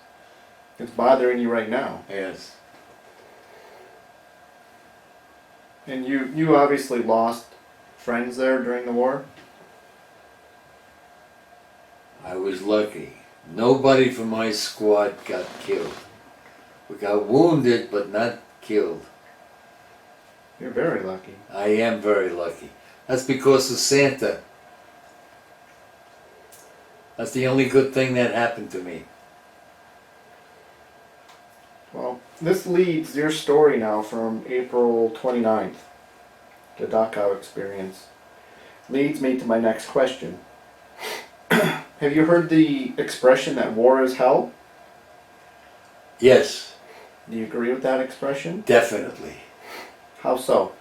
It's bothering you right now. Yes. And you obviously lost friends there during the war? I was lucky. Nobody from my squad got killed. We got wounded, but not killed. You're very lucky. I am very lucky. That's because of Santa. That's the only good thing that happened to me. Well, this leads your story now from April 29th, the Dachau experience. Leads me to my next question. Have you heard the expression that war is hell? Yes, Do you agree with that expression? definitely. How so?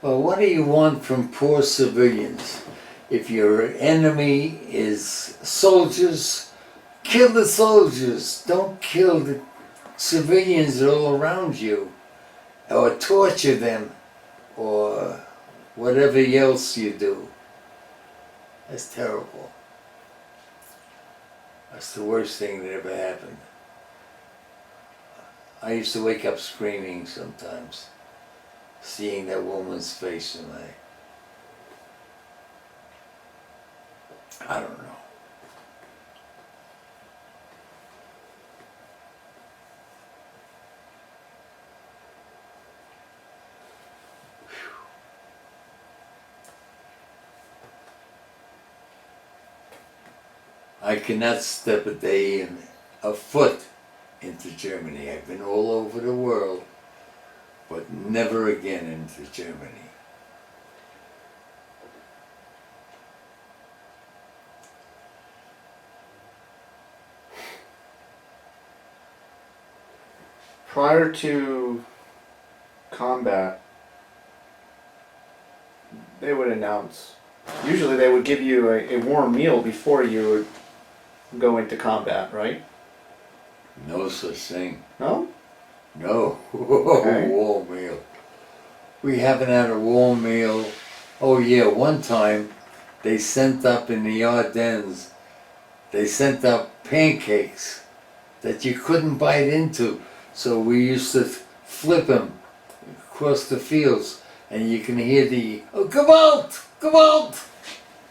Well, what do you want from poor civilians? If your enemy is soldiers, kill the soldiers. Don't kill the civilians all around you, or torture them, or whatever else you do. That's terrible. That's the worst thing that ever happened. I used to wake up screaming sometimes, seeing that woman's face, and I don't know. I cannot step a foot into Germany. I've been all over the world, but never again into Germany. Prior to combat, they would announce, usually they would give you a warm meal before you would go into combat, right? No such thing. No? No, Okay. warm meal. We haven't had a warm meal. Oh yeah, one time they sent up in the Ardennes, they sent up pancakes that you couldn't bite into. So we used to flip them across the fields, and you can hear the "Oh, come out!"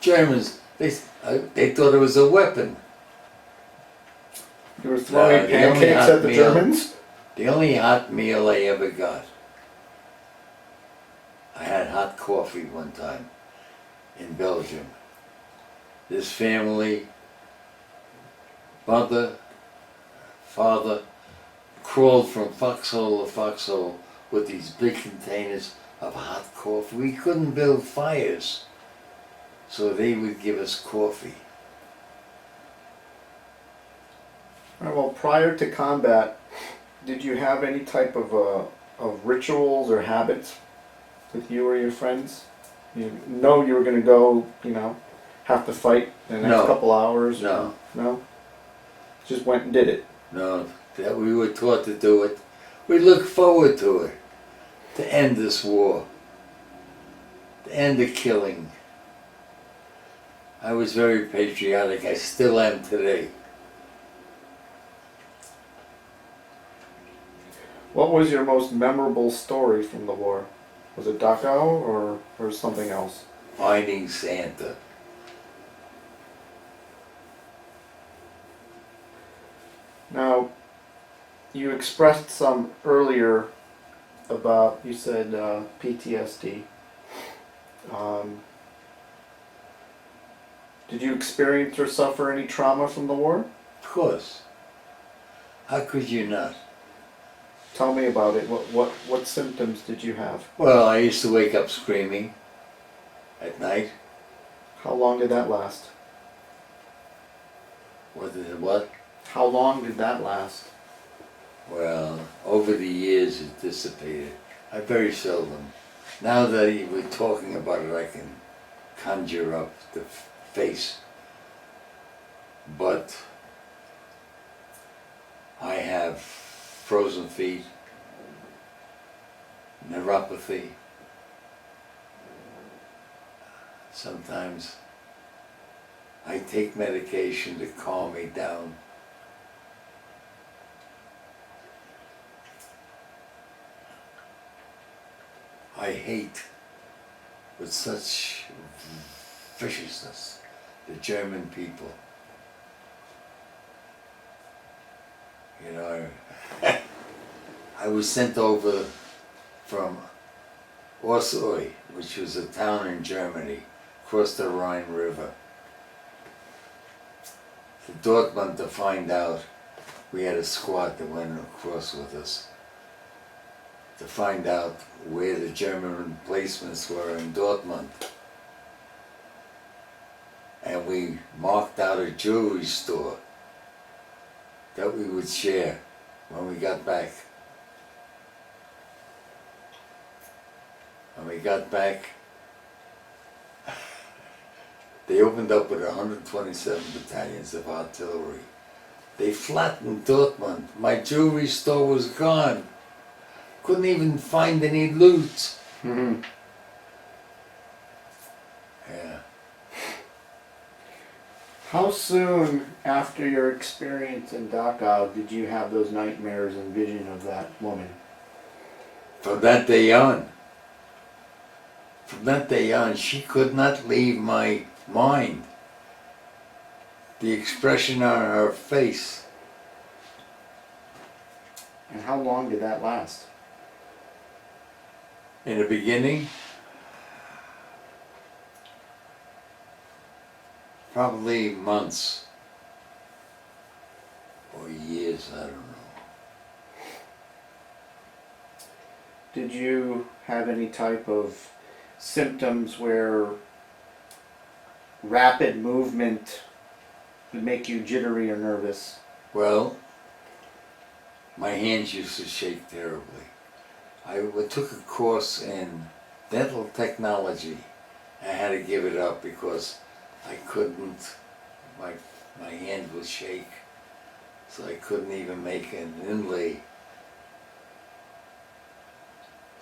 Germans. They thought it was a weapon. You were throwing the only pancakes hot at the meal- Germans? The only hot meal I ever got. I had hot coffee one time in Belgium. This family, mother, father, crawled from foxhole to foxhole with these big containers of hot coffee. We couldn't build fires, so they would give us coffee. All right, well, prior to combat, did you have any type of rituals or habits with you or your friends? You know you were going to go, have to fight in the next No. couple hours? No. No? Just went and did it. No, that we were taught to do it. We look forward to it, to end this war, to end the killing. I was very patriotic. I still am today. What was your most memorable story from the war? Was it Dachau or something else? Finding Santa. Now, you expressed some earlier about, you said PTSD. Did you experience or suffer any trauma from the war? Of course. How could you not? Tell me about it. What symptoms did you have? Well, I used to wake up screaming at night. How long did that last? What? How long did that last? Well, over the years it dissipated. I very seldom. Now that we're talking about it, I can conjure up the face. But I have frozen feet, neuropathy. Sometimes I take medication to calm me down. I hate with such viciousness the German people. You know, I was sent over from Orsoi, which was a town in Germany, across the Rhine River, to Dortmund to find out. We had a squad that went across with us to find out where the German emplacements were in Dortmund. And we marked out a jewelry store that we would share when we got back. When we got back, they opened up with 127 battalions of artillery. They flattened Dortmund. My jewelry store was gone. Couldn't even find any loot. Mm-hmm. Yeah. How soon after your experience in Dachau did you have those nightmares and vision of that woman? From that day on. From that day on, she could not leave my mind. The expression on her face. And how long did that last? In the beginning, probably months or years, I don't know. Did you have any type of symptoms where rapid movement would make you jittery or nervous? Well, my hands used to shake terribly. I took a course in dental technology. I had to give it up because I couldn't, my hand would shake, so I couldn't even make an inlay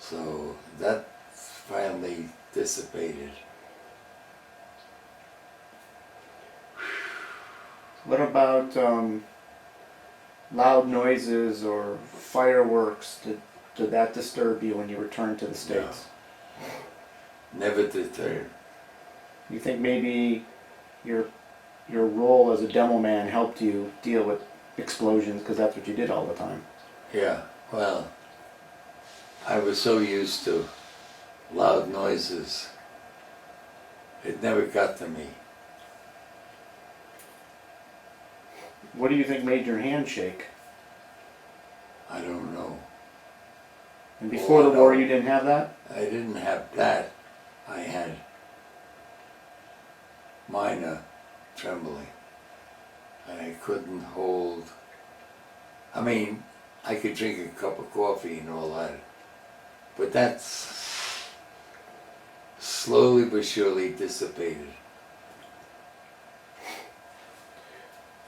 So that finally dissipated. What about loud noises or fireworks? Did that disturb you when you returned to the States? Never deterred. You think maybe your role as a demo man helped you deal with explosions because that's what you did all the time? Yeah, well, I was so used to loud noises, it never got to me. What do you think made your hand shake? I don't know. And before the war, you didn't have that? I didn't have that. I had minor trembling. And I couldn't hold. I mean, I could drink a cup of coffee and all that. But that's slowly but surely dissipated.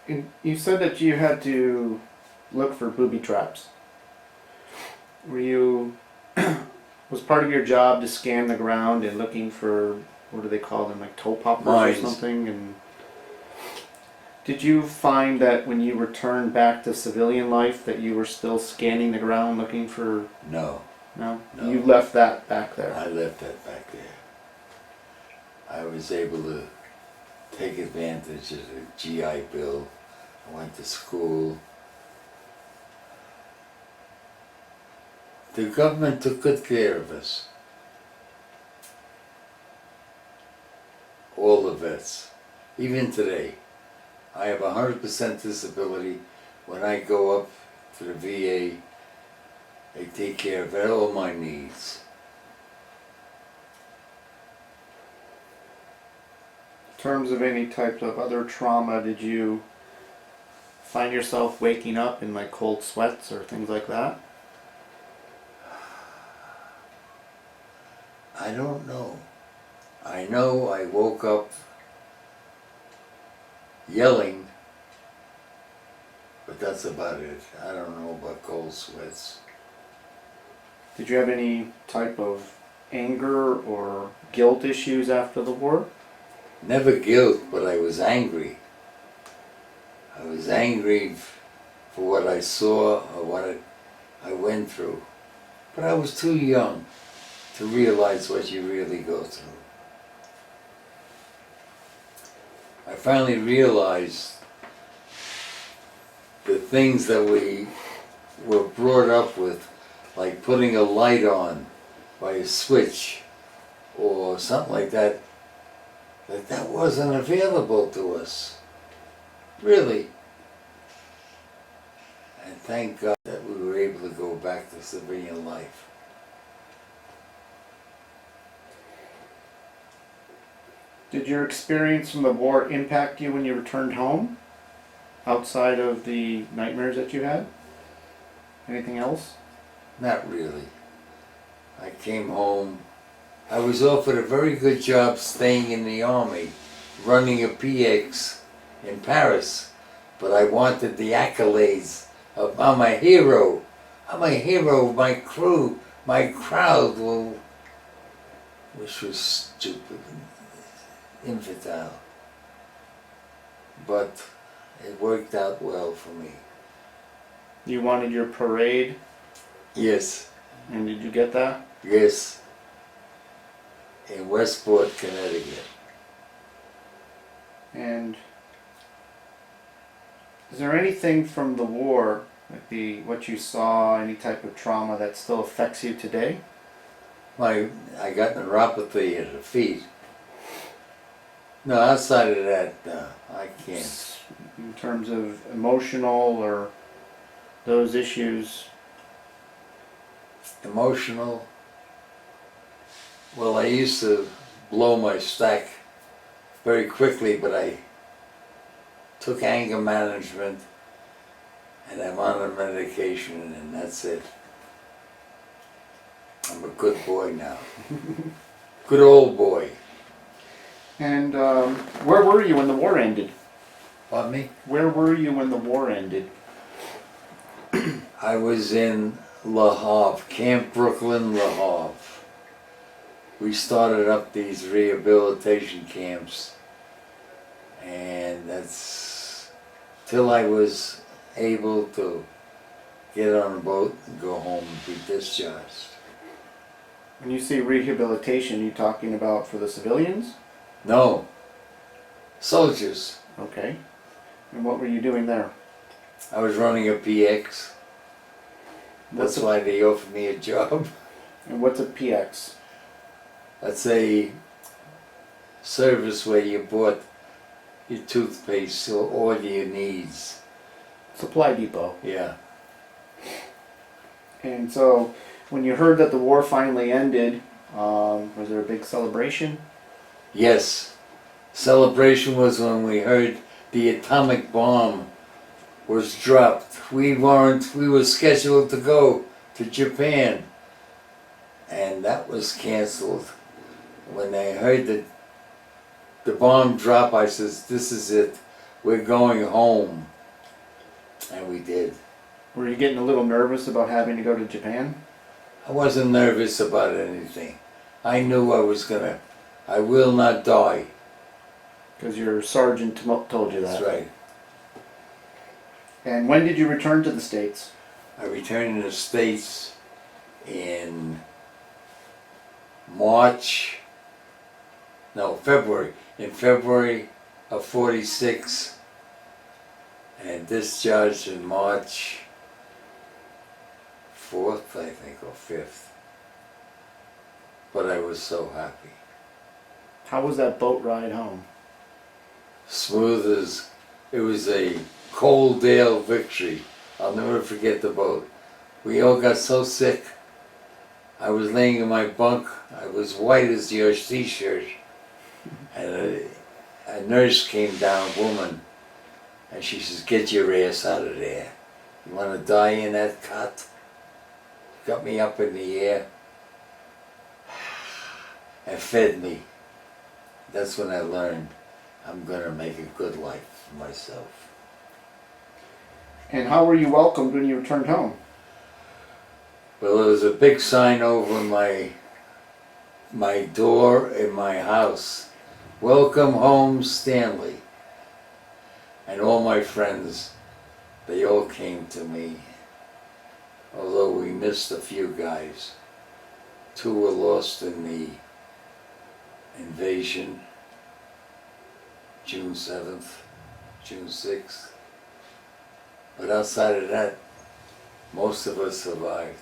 And you said that you had to look for booby traps. Were you, was part of your job to scan the ground and looking for, what do they call them, like toe poppers Mines. or something? And did you find that when you returned back to civilian life that you were still scanning the ground looking for? No. No? No. You left that back there. I left that back there. I was able to take advantage of the GI Bill. I went to school. The government took good care of us. All the vets. Even today. I have 100% disability. When I go up to the VA, they take care of all my needs. In terms of any type of other trauma, did you find yourself waking up in like cold sweats or things like that? I don't know. I know I woke up yelling, but that's about it. I don't know about cold sweats. Did you have any type of anger or guilt issues after the war? Never guilt, but I was angry. I was angry for what I saw or what I went through. But I was too young to realize what you really go through. I finally realized the things that we were brought up with, like putting a light on by a switch or something like that, that wasn't available to us. Really. And thank God that we were able to go back to civilian life. Did your experience from the war impact you when you returned home? Outside of the nightmares that you had? Anything else? Not really. I came home. I was offered a very good job staying in the army, running a PX in Paris, but I wanted the accolades of I'm a hero. I'm a hero of my crew, my crowd, which was stupid and infantile. But it worked out well for me. You wanted your parade, Yes, and did you get that? yes. In Westport, Connecticut. And is there anything from the war, like what you saw, any type of trauma that still affects you today? I got neuropathy at the feet. No, outside of that, I can't. In terms of emotional or those issues? Emotional. Well, I used to blow my stack very quickly, but I took anger management and I'm on a medication and that's it. I'm a good boy now. Good old boy. And where were you when the war ended? Pardon me? Where were you when the war ended? I was in Le Havre, Camp Brooklyn, Le Havre. We started up these rehabilitation camps, and that's till I was able to get on a boat and go home and be discharged. When you say rehabilitation, you talking about for the civilians? No, soldiers. Okay. And what were you doing there? I was running a PX. That's why they offered me a job. And what's a PX? That's a service where you bought your toothpaste or all your needs. Supply depot. Yeah. And so, when you heard that the war finally ended, was there a big celebration? Yes. Celebration was when we heard the atomic bomb was dropped. We were scheduled to go to Japan, and that was canceled. When I heard that the bomb drop, I says, "This is it. We're going home." And we did. Were you getting a little nervous about having to go to Japan? I wasn't nervous about anything. I knew I will not die. Because your sergeant told you that. That's right. And when did you return to the States? I returned to the States in February. In February of '46, and discharged in March 4th, I think, or 5th. But I was so happy. How was that boat ride home? Smooth as, it was a Coaldale victory. I'll never forget the boat. We all got so sick. I was laying in my bunk. I was white as your t-shirt. And a nurse came down, woman, and she says, "Get your ass out of there. You want to die in that cot?" Got me up in the air and fed me. That's when I learned I'm going to make a good life for myself. And how were you welcomed when you returned home? Well, there was a big sign over my door in my house. "Welcome home, Stanley." And all my friends, they all came to me. Although we missed a few guys. 2 were lost in the invasion, June 7th, June 6th. But outside of that, most of us survived.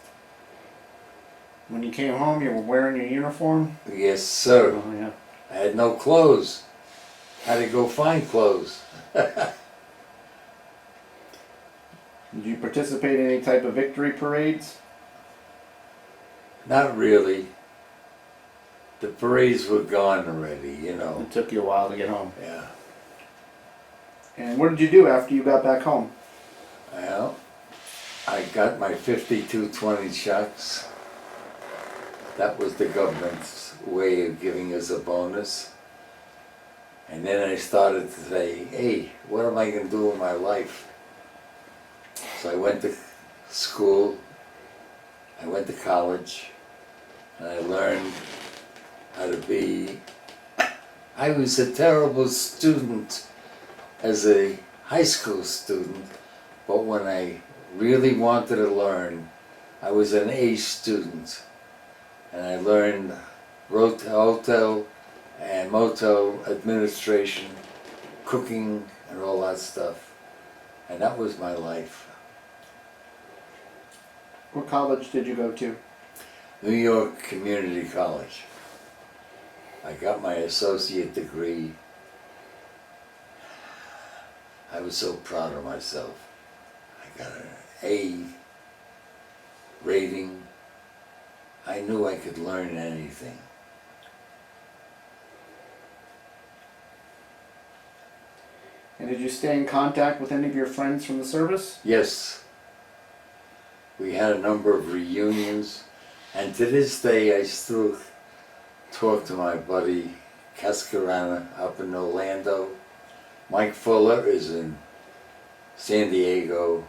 When you came home, you were wearing your uniform? Yes, sir. Oh, yeah. I had no clothes. Had to go find clothes. Did you participate in any type of victory parades? Not really. The parades were gone already, you know. It took you a while to get home. Yeah. And what did you do after you got back home? Well, I got my 52-20 shocks. That was the government's way of giving us a bonus. And then I started to say, hey, what am I going to do with my life? So I went to school, I went to college, and I learned how to be. I was a terrible student as a high school student, but when I really wanted to learn, I was an A student. And I learned hotel and motel administration, cooking, and all that stuff. And that was my life. What college did you go to? New York Community College. I got my associate degree. I was so proud of myself. I got an A rating. I knew I could learn anything. And did you stay in contact with any of your friends from the service? Yes. We had a number of reunions, and to this day I still talk to my buddy Cascarana up in Orlando. Mike Fuller is in San Diego,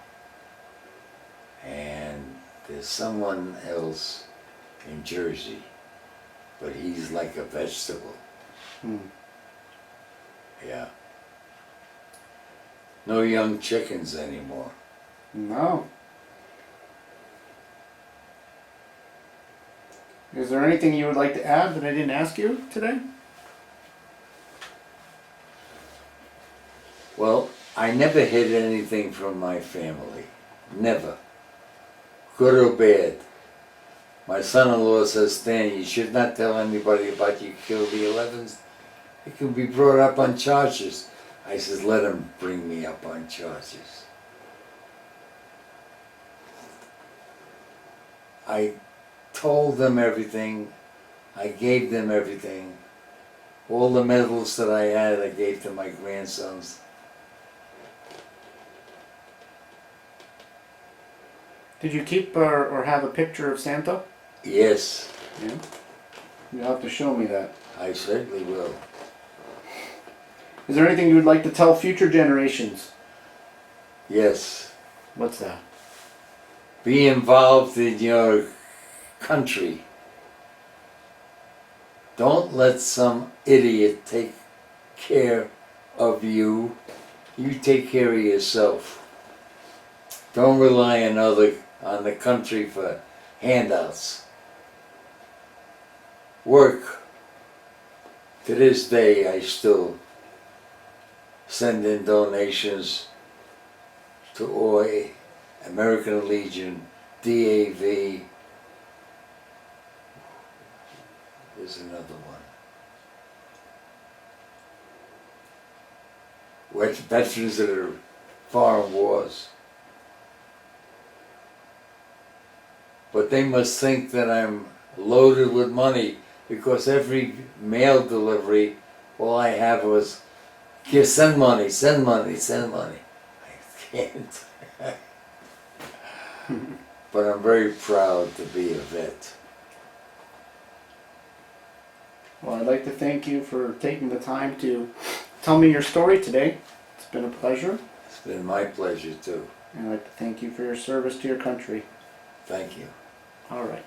and There's someone else in Jersey, but he's like a vegetable. Hmm. Yeah. No young chickens anymore. No. Is there anything you would like to add that I didn't ask you today? Well, I never hid anything from my family. Never. Good or bad. My son-in-law says, Stan, you should not tell anybody about you killed the 11s. It can be brought up on charges. I says, let him bring me up on charges. I told them everything. I gave them everything. All the medals that I had, I gave to my grandsons. Did you keep or have a picture of Santa? Yes, Yeah. You'll have to show me that. I certainly will. Is there anything you would like to tell future generations? Yes. What's that? Be involved in your country. Don't let some idiot take care of you. You take care of yourself. Don't rely on the country for handouts. Work. To this day, I still send in donations to OI, American Legion, DAV. There's another one. Veterans that are foreign wars. But they must think that I'm loaded with money because every mail delivery, all I have was, here, send money, send money, send money. I can't. But I'm very proud to be a vet. Well, I'd like to thank you for taking the time to tell me your story today. It's been a pleasure. It's been my pleasure too. And I'd like to thank you for your service to your country. Thank you. All right.